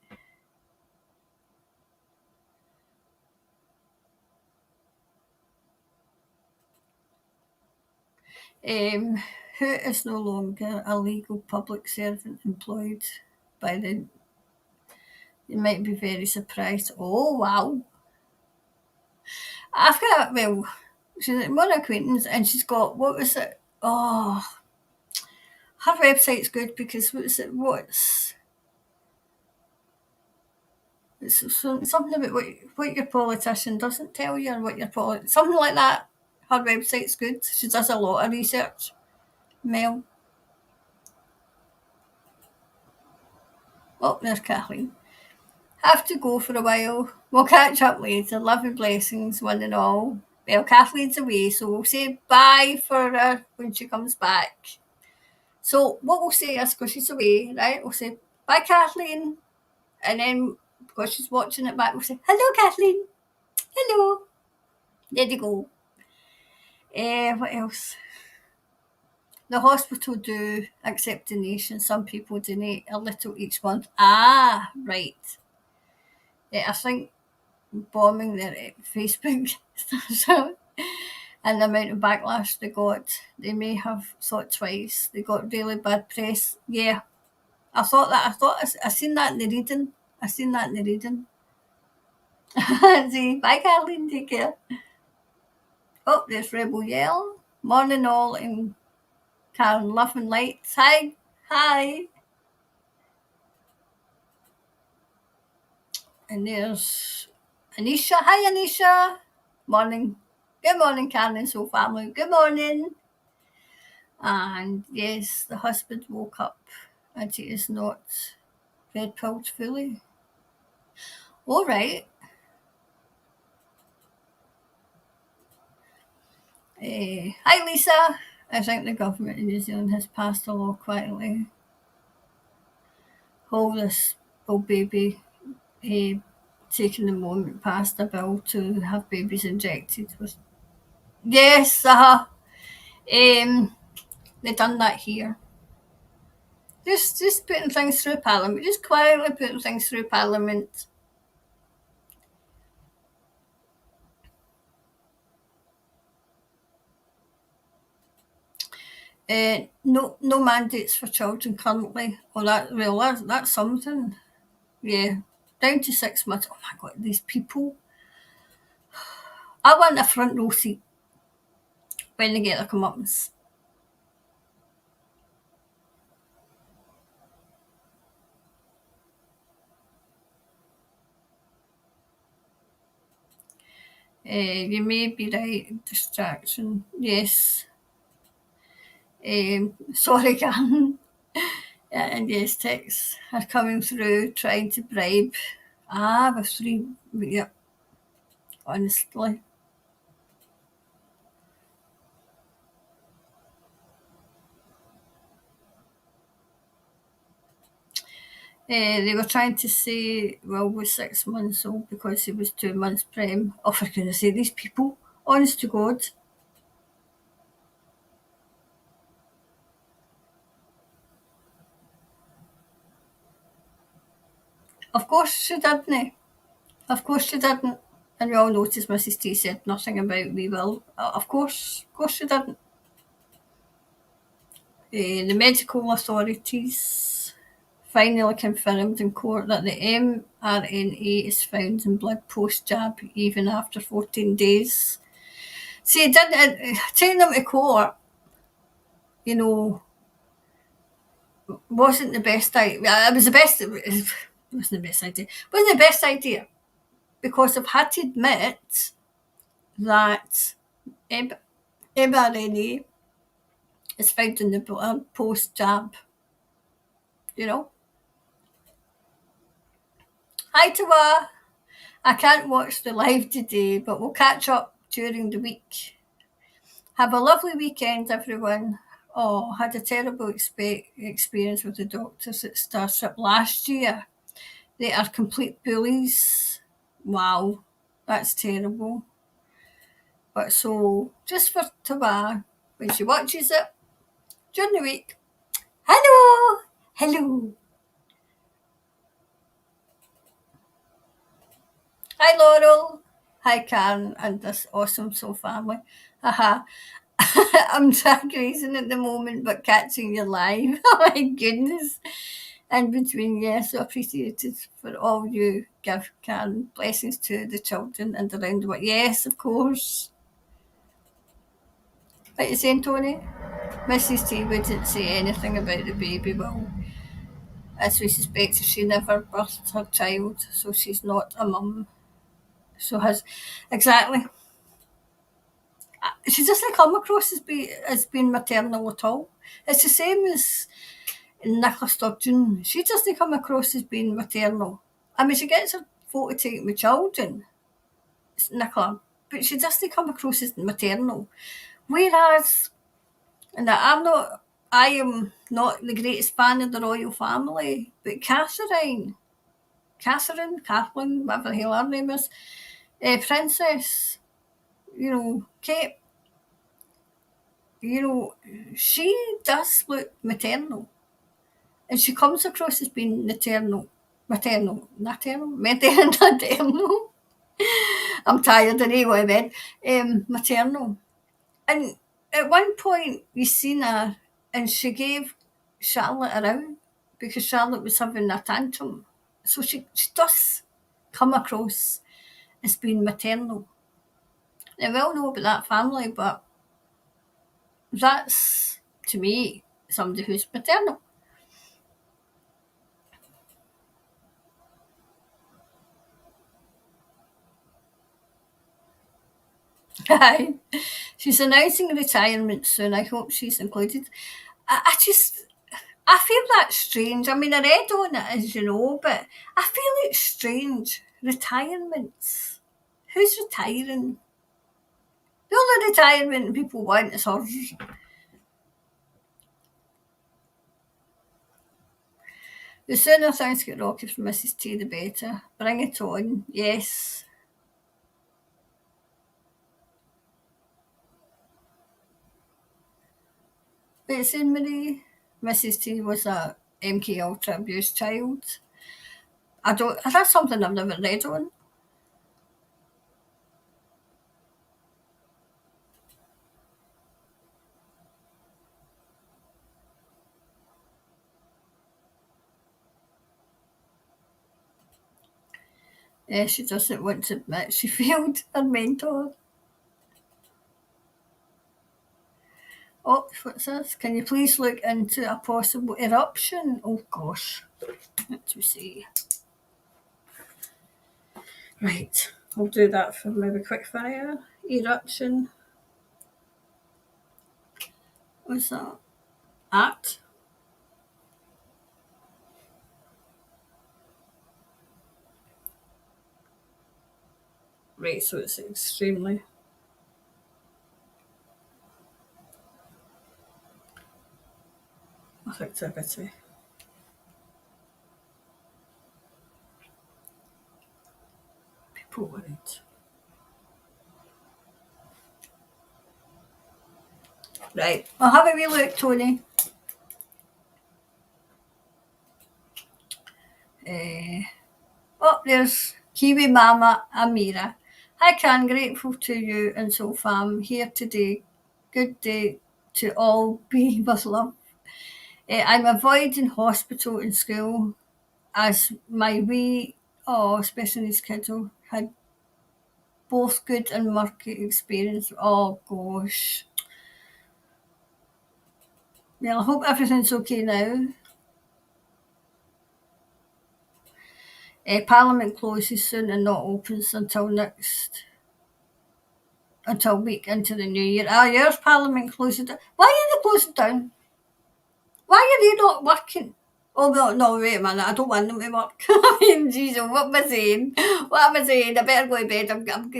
Who is no longer a legal public servant employed by the... You might be very surprised. Oh, wow. I've got, she's one acquaintance and she's got, what was it? Oh, her website's good because it's something about what your politician doesn't tell you, or what your something like that. Her website's good. She does a lot of research. Mel. Oh, there's Kathleen. Have to go for a while. We'll catch up later. Love and blessings, one and all. Well, Kathleen's away, so we'll say bye for her when she comes back. So what we'll say is, because she's away, right, we'll say bye, Kathleen. And then, because she's watching it back, we'll say, hello, Kathleen. Hello. There you go. What else? The hospital do accept donations. Some people donate a little each month. Ah, right. I think bombing their Facebook so, and the amount of backlash they got, they may have thought twice. They got really bad press. Yeah, I seen that in the reading. See, bye, Caroline. Take care. Oh, there's Rebel Yell. Morning, all, and Karen Love and Lights. Hi. And there's Anisha. Hi, Anisha. Morning. Good morning, Karen and Soul family. Good morning. And yes, the husband woke up and he is not red pilled fully. All right. Hi, Lisa. I think the government in New Zealand has passed a law quietly. Hold this old baby taking the moment passed a bill to have babies injected with. Yes, they done that here. Just putting things through Parliament. Just quietly putting things through Parliament. No mandates for children currently. Oh, that's something. Yeah, down to 6 months. Oh my God, these people. I want a front row seat when they get their comeuppance. You may be right. Distraction. Yes. Sorry, Karen. And yes, texts are coming through trying to bribe. With 3. Yeah, honestly. They were trying to say, well, was 6 months old because he was 2 months prem. Oh, for goodness sake, these people. Honest to God. Of course she didn't. Of course she didn't. And we all noticed Mrs. T said nothing about we will. Of course she didn't. The medical authorities finally confirmed in court that the mRNA is found in blood post-jab even after 14 days. See, it didn't, taking them to court, wasn't the best idea. It was the best, it wasn't the best idea. It wasn't the best idea because I've had to admit that mRNA is found in the blood post-jab. Hi, Tawa. I can't watch the live today, but we'll catch up during the week. Have a lovely weekend, everyone. Oh, had a terrible experience with the doctors at Starship last year. They are complete bullies. Wow, that's terrible. But so, just for Tawa, when she watches it during the week, hello. Hi, Laurel. Hi, Karen, and this awesome soul family. Haha. I'm drag racing at the moment, but catching you live. Oh my goodness. In between, yes, so appreciated for all you give, Karen. Blessings to the children and around the world. Yes, of course. What you saying, Tony? Mrs. T wouldn't say anything about the baby. Well, as we suspect, she never birthed her child, so she's not a mum. So has exactly. she doesn't come across as being maternal at all. It's the same as Nicola Sturgeon. She doesn't come across as being maternal. I mean, she gets her photo taken with children, Nicola, but she doesn't come across as maternal. Whereas, and I am not the greatest fan of the royal family, but Kathleen, whatever the hell her name is, Princess, Kate, she does look maternal. And she comes across as being maternal. I'm tired anyway, then. Maternal. And at one point, you seen her, and she gave Charlotte a row because Charlotte was having a tantrum. So she does come across as being maternal. Now, we all know about that family, but that's, to me, somebody who's maternal. Aye. She's announcing retirement soon. I hope she's included. I feel that's strange. I mean, I read on it, as you know, but I feel it's strange. Retirements. Who's retiring? The only retirement people want is hers. The sooner things get rocky for Mrs. T, the better. Bring it on. Yes. Wait, saying Marie? Mrs. T was a MK Ultra abused child. That's something I've never read on. She doesn't want to admit she failed her mentor. Oh, what's this? Can you please look into a possible eruption? Oh gosh. Let me see. Right. I'll do that for maybe quick fire. Eruption. What's that? Act. Right, so it's extremely. Activity. People worried. Right. I'll have a wee look, Tony. There's Kiwi Mama Amira. Hi, Can. Grateful to you and Soul Fam here today. Good day to all. Be with love. I'm avoiding hospital and school as my wee, special needs kid had both good and murky experience. Oh gosh. Well, I hope everything's okay now. Parliament closes soon and not opens until week into the new year. Yours Parliament closes down. Why are they closing down? Why are they not working? Oh no, wait a minute, I don't want them to work. I mean, Jesus, what am I saying? What am I saying? I better go to bed.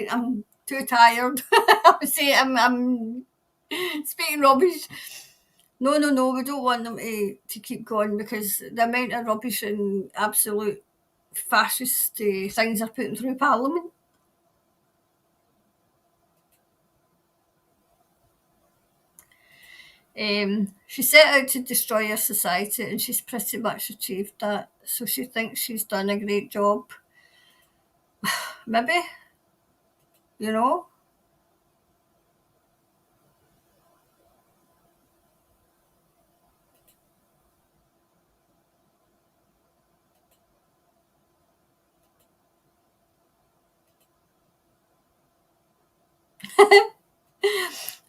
I'm too tired. I'm speaking rubbish. No, we don't want them to keep going because the amount of rubbish and absolute fascist things are putting through Parliament. She set out to destroy our society and she's pretty much achieved that. So she thinks she's done a great job. Maybe, you know.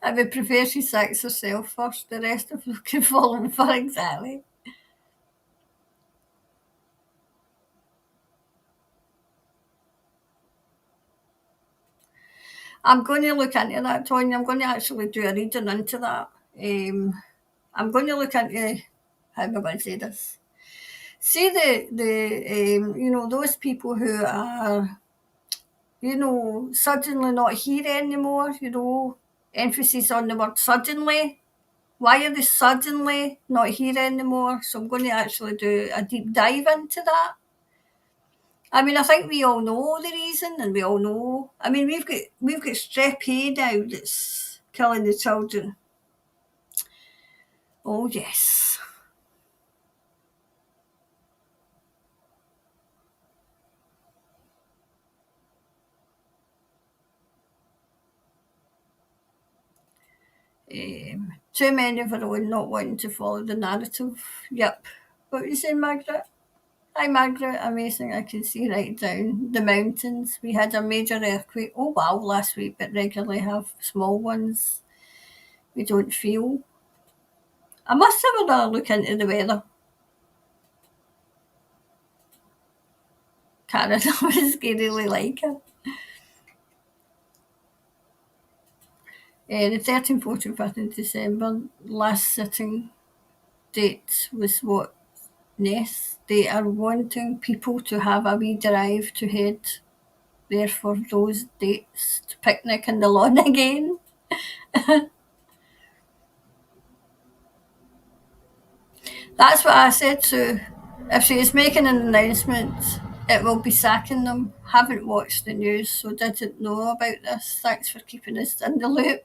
I would prefer she sacks herself first. The rest of them can fall in for exactly. I'm going to look into that, Tony. I'm going to actually do a reading into that. I'm going to look into, how am I going to say this? See those people who are, suddenly not here anymore, emphasis on the word suddenly. Why are they suddenly not here anymore? So I'm going to actually do a deep dive into that. I mean, I think we all know the reason, and we all know. I mean, we've got strep A now that's killing the children. Oh yes. Too many of our own not wanting to follow the narrative. Yep. What were you saying, Margaret? Hi, Margaret. Amazing. I can see right down the mountains. We had a major earthquake. Oh wow, last week, but regularly have small ones. We don't feel. I must have another look into the weather. Karen, I was scarily like her. The 13th, 14th, 15th December, last sitting date was what? Ness. They are wanting people to have a wee drive to head there for those dates to picnic in the lawn again. That's what I said to. If she is making an announcement, it will be sacking them. Haven't watched the news, so didn't know about this. Thanks for keeping us in the loop.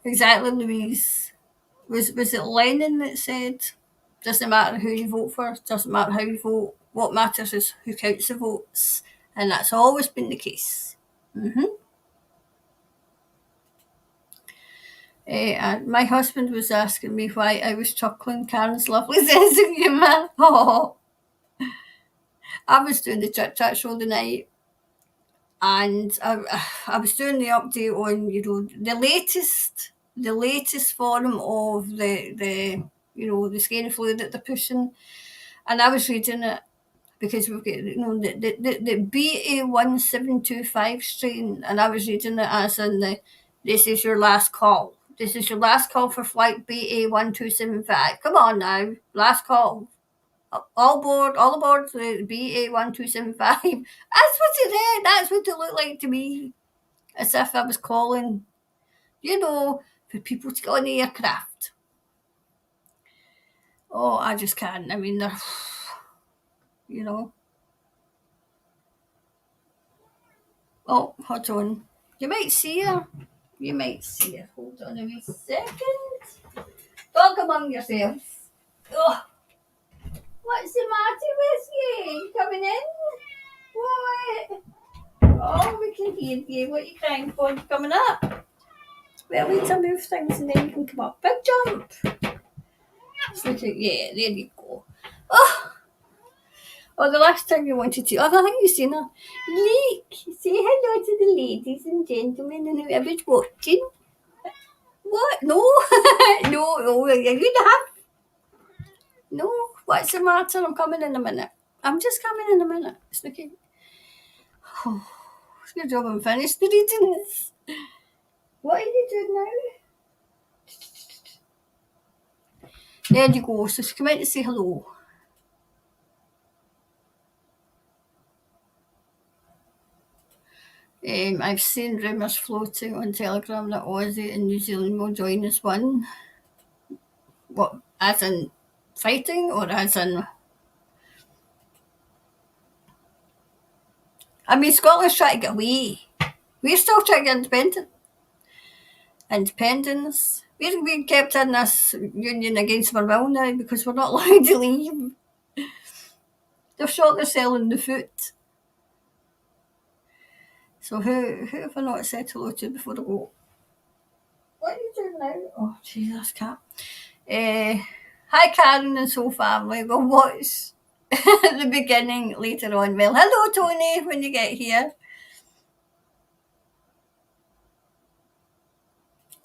Exactly, Louise. Was it Lenin that said, doesn't matter who you vote for, doesn't matter how you vote, what matters is who counts the votes. And that's always been the case. And my husband was asking me why I was chuckling Karen's lovely sense of humour. Oh, I was doing the Chit Chat show tonight, and I was doing the update on the latest form of the the scary flu that they're pushing, and I was reading it because we've got the BA1725 strain, and I was reading it as in this is your last call. This is your last call for flight BA1275. Come on now, last call. All aboard the BA1275. That's what it is. That's what it looked like to me. As if I was calling, for people to get on the aircraft. Oh, I just can't. I mean, they're, you know. Oh, hold on. You might see her. You might see her. Hold on a wee second. Talk among yourselves. Oh, what's the matter with you? You coming in? What? Oh, we can hear you. What are you crying for? You coming up? Well, we need to move things and then you can come up. Big jump. Yeah, there you go. Oh, the last time you wanted to. Oh, I think you've seen her. Leek, say hello to the ladies and gentlemen and whoever's watching. What? No. No, are you have? No. What's the matter? I'm coming in a minute. I'm just coming in a minute. It's okay. Oh, it's a good job I'm finished the readings. What are you doing now? There you go. So she came out to say hello. I've seen rumours floating on Telegram that Aussie and New Zealand will join as one. What, as in fighting or as in... I mean, Scotland's trying to get away. We're still trying to get independence. We're being kept in this union against our will now because we're not allowed to leave. They've shot themselves in the foot. So who have I not said hello to before I go? What are you doing now? Oh, Jesus, cat. Hi, Karen and Soul family. We'll watch the beginning later on. Well, hello, Tony, when you get here.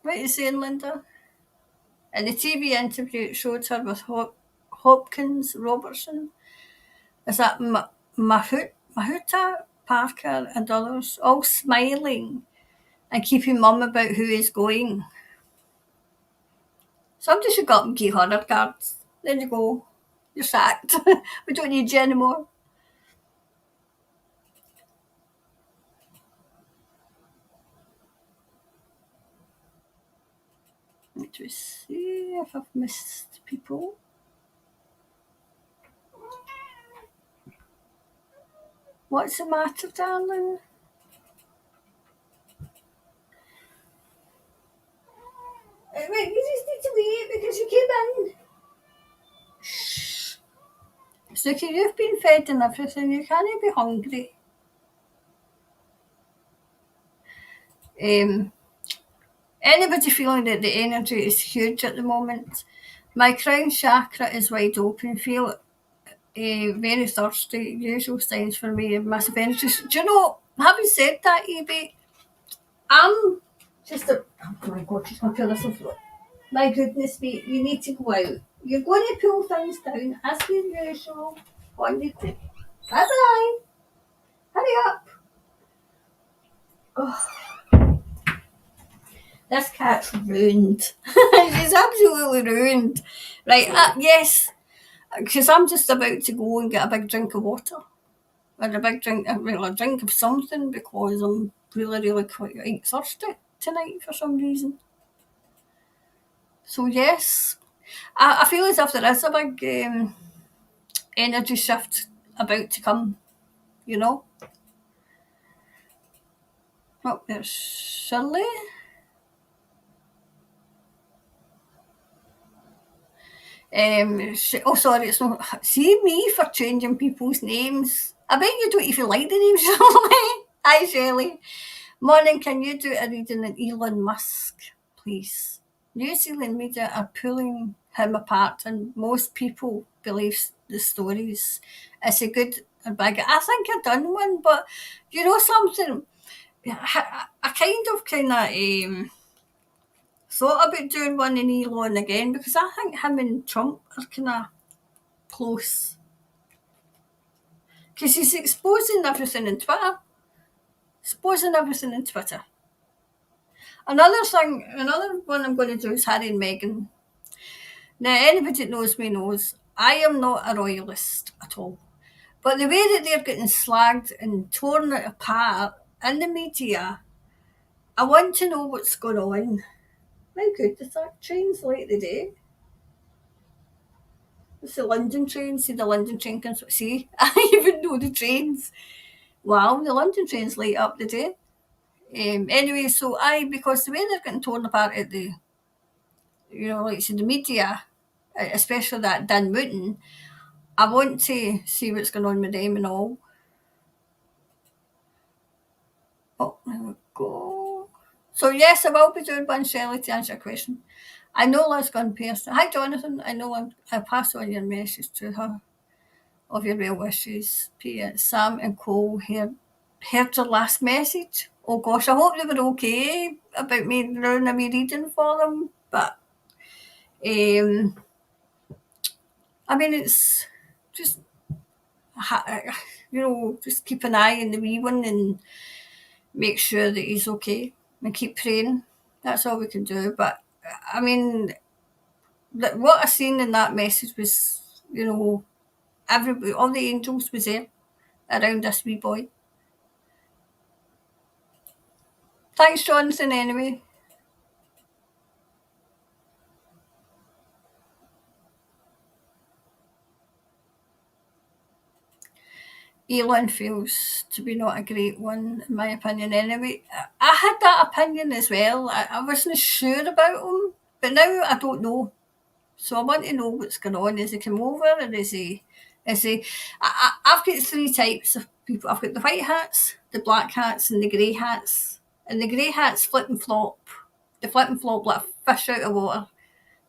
What are you saying, Linda? In the TV interview, it showed her with Hopkins Robertson. Is that Mahuta, Parker and others, all smiling and keeping mum about who is going. Somebody should go up and give her cards. There you go. You're sacked. We don't need you anymore. Let me see if I've missed people. What's the matter, darling? Wait, you just need to wait because you came in. Shh. Snooky, you've been fed and everything. You can't be hungry. Anybody feeling that the energy is huge at the moment? My crown chakra is wide open. Feel very thirsty. Usual signs for me of massive energy. Do you know, having said that, Evie, I'm just a. Oh my god, she's going to pull this off. My goodness me, you need to go out. You're going to pull things down as per usual. On the tip. Bye bye. Hurry up. Oh, this cat's ruined. She's absolutely ruined. Right, yes, because I'm just about to go and get a big drink of water. Or a big drink, well, a drink of something because I'm really quite thirsty tonight for some reason. So yes, I feel as if there is a big energy shift about to come, you know. Oh, there's Shirley. Sorry, it's not. See me for changing people's names. I bet you don't even like the name Shirley. Hi, Shirley. Morning, can you do a reading on Elon Musk, please? New Zealand media are pulling him apart, and most people believe the stories. It's a good or bad. I think I've done one, but you know something? I kind of thought about doing one in Elon again because I think him and Trump are kind of close. Because he's exposing everything in Twitter. Another one I'm going to do is Harry and Meghan. Now, anybody that knows me knows I am not a royalist at all. But the way that they're getting slagged and torn apart in the media, I want to know what's going on. My goodness, that train's late today. It's the London train. See, the London train comes. See, I even know the trains. Wow, the London train's late up today. Anyway, so because the way they're getting torn apart at the, like I said, the media, especially that Dan Wooten, I want to see what's going on with them and all. Oh, there we go. So yes, I will be doing one, Shelley, to answer your question. I know Liz gone past. Hi, Jonathan. I know I'll pass on your message to her of your well wishes. P.S. Sam and Cole heard your last message. Oh gosh, I hope they were okay about me ruining me reading for them. But I mean, it's just just keep an eye on the wee one and make sure that he's okay and keep praying. That's all we can do. But I mean, what I seen in that message was, everybody, all the angels was there around this wee boy. Thanks, Jonathan, anyway. Elon feels to be not a great one, in my opinion, anyway. I had that opinion as well. I wasn't sure about him, but now I don't know. So I want to know what's going on. Is he come over or is he I've got three types of people. I've got the white hats, the black hats and the grey hats. And the grey hats flip and flop. They flip and flop like a fish out of water.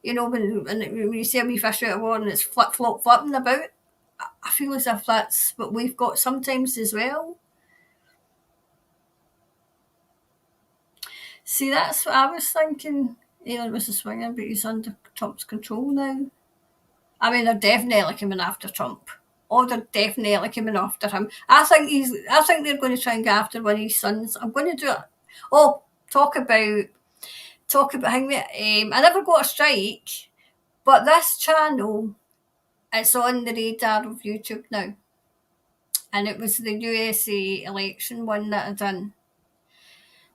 When you see a wee fish out of water and it's flip flop flipping about, I feel as if that's what we've got sometimes as well. See, that's what I was thinking. Elon was a swinger, but he's under Trump's control now. I mean, they're definitely coming after Trump. Oh, they're definitely coming after him. I think they're going to try and go after one of his sons. I'm going to do it. Oh, talk about hang with, I never got a strike, but this channel is on the radar of YouTube now. And it was the USA election one that I done.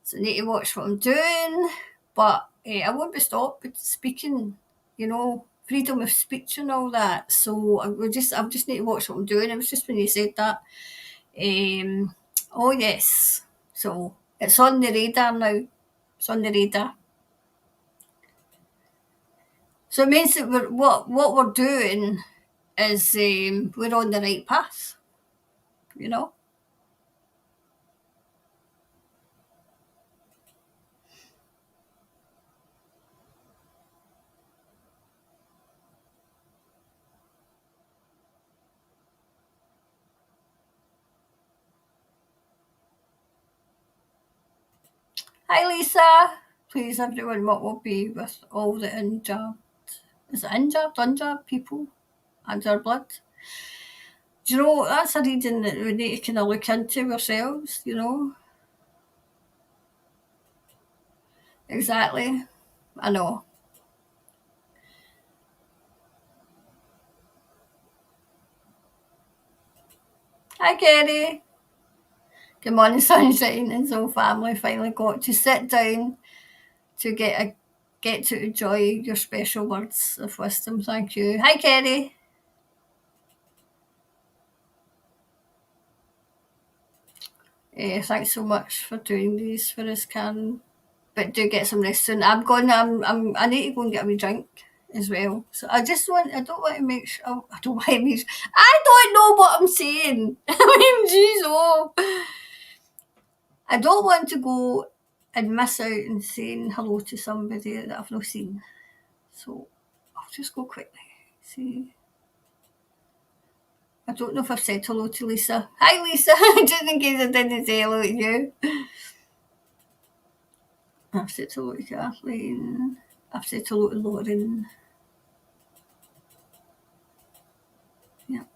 So I need to watch what I'm doing. But I won't be stopped speaking, freedom of speech and all that. So I just need to watch what I'm doing. It was just when you said that. Oh yes. So it's on the radar now. It's on the radar. So it means that what we're doing is we're on the right path. Hi Lisa. Please everyone, what will be with all the injured? Is it unjabbed people and their blood? Do you know, that's a reading that we need to kind of look into ourselves, Exactly. I know. Hi Kerry. Good morning, sunshine. And so family finally got to sit down to get to enjoy your special words of wisdom. Thank you. Hi Kerry. Thanks so much for doing these for us, Karen. But do get some rest soon. I need to go and get a wee drink as well. So I don't want to make sure, I don't want to make sure, I don't know what I'm saying. I mean, jeez, oh. I don't want to go and miss out and saying hello to somebody that I've not seen. So I'll just go quickly. See. I don't know if I've said hello to Lisa. Hi Lisa, just in case I didn't say hello to you. I've said hello to Kathleen. I've said hello to Lauren. Yep.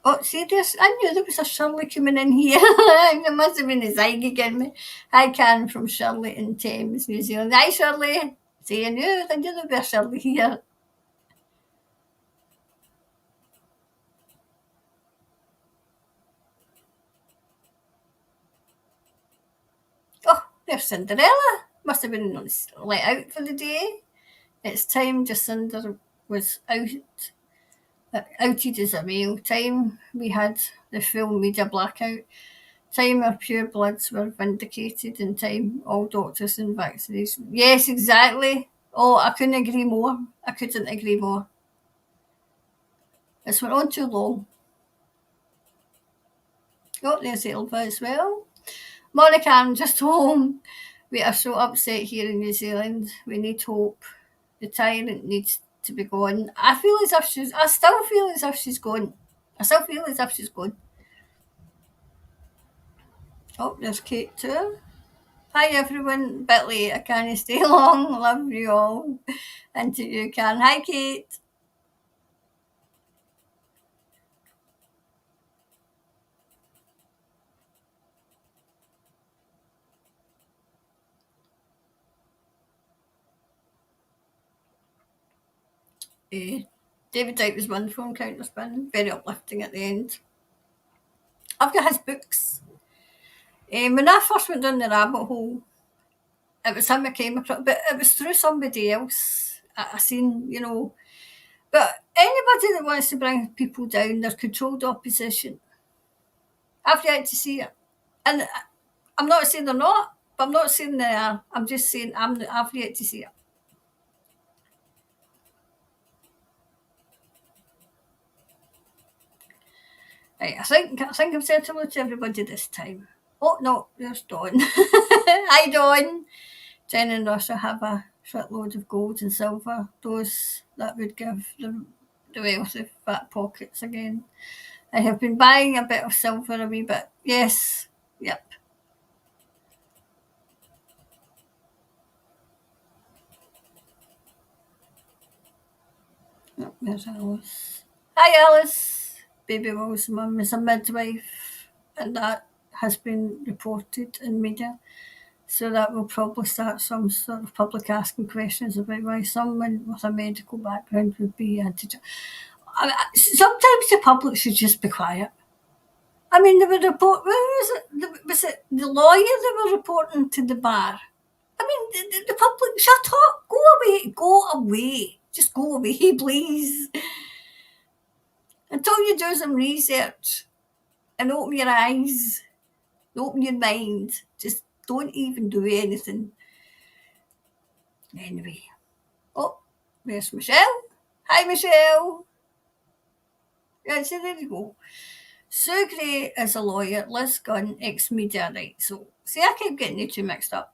Oh, see this? I knew there was a Shirley coming in here. There must have been a psychic in me. Hi, Karen from Shirley in Thames, New Zealand. Hi, Shirley. See, I knew there'd be a Shirley here. Oh, there's Cinderella. Must have been let out for the day. It's time Jacinda was outed as a male. Time we had the full media blackout. Time our pure bloods were vindicated. In time all doctors and vaccination. Yes, exactly. Oh, I couldn't agree more. It's went on too long. Oh, there's Elva as well. Monica, I'm just home. We are so upset here in New Zealand. We need hope. The tyrant needs to be gone. I still feel as if she's gone. Oh, there's Kate too. Hi everyone, bit late, I can't stay long. Love you all. Until you can. Hi Kate. David Dyke was wonderful on Counterspin, very uplifting at the end. I've got his books. When I first went down the rabbit hole, it was him I came across, but it was through somebody else. I seen, But anybody that wants to bring people down, they're controlled opposition. I've yet to see it. And I'm not saying they're not, but I'm not saying they are. I'm just saying I've yet to see it. Right, I think I've said hello to everybody this time. Oh no, there's Dawn. Hi Dawn. Jen and Russia have a shitload of gold and silver. Those that would give the wealthy fat pockets again. I have been buying a bit of silver a wee bit. Yes. Yep. Oh, there's Alice. Hi, Alice. Baby Will's mum is a midwife, and that has been reported in media. So that will probably start some sort of public asking questions about why someone with a medical background would be anti. Sometimes the public should just be quiet. I mean, they were where was it? Was it the lawyer they were reporting to the bar? I mean, the public, shut up, go away, just go away, please. Until you do some research and open your eyes, open your mind, just don't even do anything. Anyway, oh, there's Michelle. Hi, Michelle. Yeah, so there you go. Sue Gray is a lawyer, Liz Gunn, ex-media, right? So, see, I keep getting you two mixed up.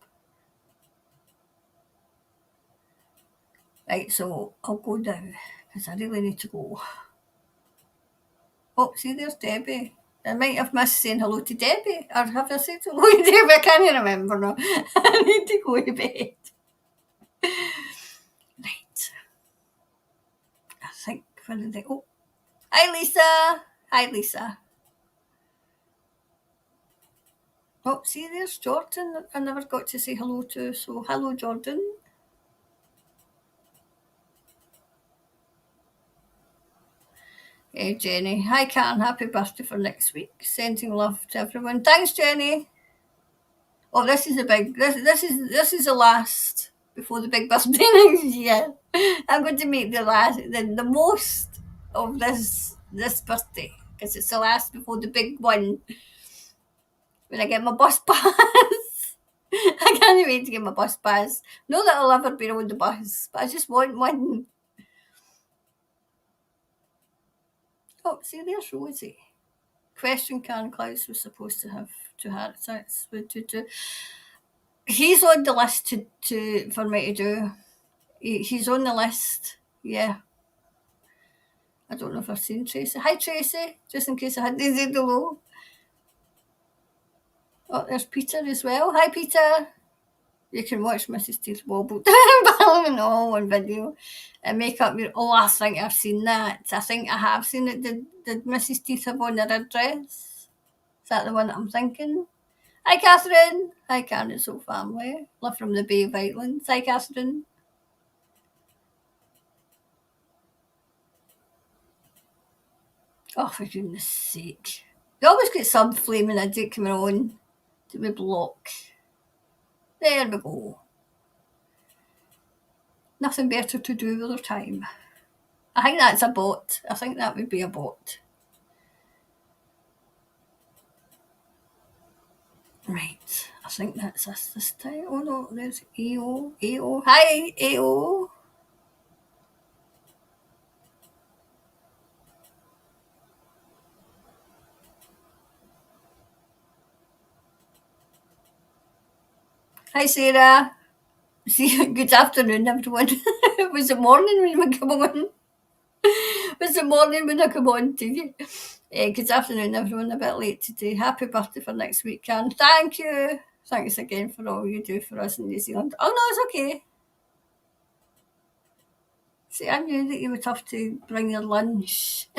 Right, so I'll go now, because I really need to go. Oh, see, there's Debbie. I might have missed saying hello to Debbie. Or have I said hello to Debbie? I can't remember now. I need to go to bed. Right. I think, where did I go? Hi, Lisa. Hi, Lisa. Oh, see, there's Jordan. I never got to say hello to. So, hello, Jordan. Hey, Jenny. Hi, Karen. Happy birthday for next week. Sending love to everyone. Thanks, Jenny. Oh, this is this is the last before the big birthday next year. I'm going to make the most of this birthday because it's the last before the big one when I get my bus pass. I can't wait to get my bus pass. Not that I'll ever be on the bus, but I just want one. Oh, see, there's Rosie. Question Karen Klaus was supposed to have 2 heart attacks. He's on the list for me to do. He's on the list. Yeah. I don't know if I've seen Tracy. Hi, Tracy. Just in case I hadn't said hello. Oh, there's Peter as well. Hi, Peter. You can watch Mrs. Teeth wobble down on video and make up your. Oh, I think I've seen that. I think I have seen it. Did Mrs. Teeth have on a red dress? Is that the one that I'm thinking? Hi, Catherine. Hi, Karen and Soul family. Love from the Bay of Islands. Hi, Catherine. Oh, for goodness sake. You always get some flaming idiot coming on to me block. There we go. Nothing better to do with their time. I think that's a bot. I think that would be a bot. Right. I think that's us this time. Oh no, there's AO. AO. Hi, AO. Hi, Sarah. See, good afternoon, everyone. It was the morning when we come on. It was the morning when I come on to you. Good afternoon, everyone. A bit late today. Happy birthday for next week, Karen. Thank you. Thanks again for all you do for us in New Zealand. Oh, no, it's okay. See, I knew that you would have to bring your lunch,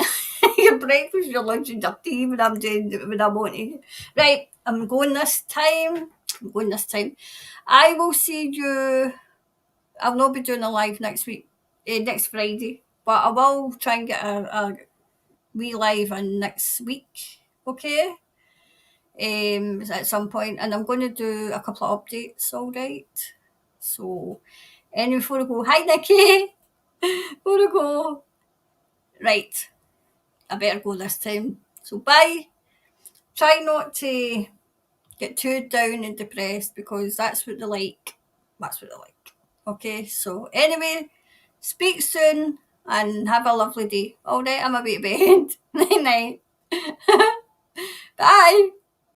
your breakfast, your lunch, and your tea when I'm wanting. Right, I'm going this time. I will see you. I'll not be doing a live next week, next Friday, but I will try and get a wee live on next week. Okay. At some point, and I'm going to do a couple of updates. All right. So, anyway, before I go, hi Nikki. Before I go, right. I better go this time. So bye. Try not to get too down and depressed because that's what they like. That's what they like. Okay. So anyway, speak soon and have a lovely day. All right. I'm a bit bed. Night night. Bye.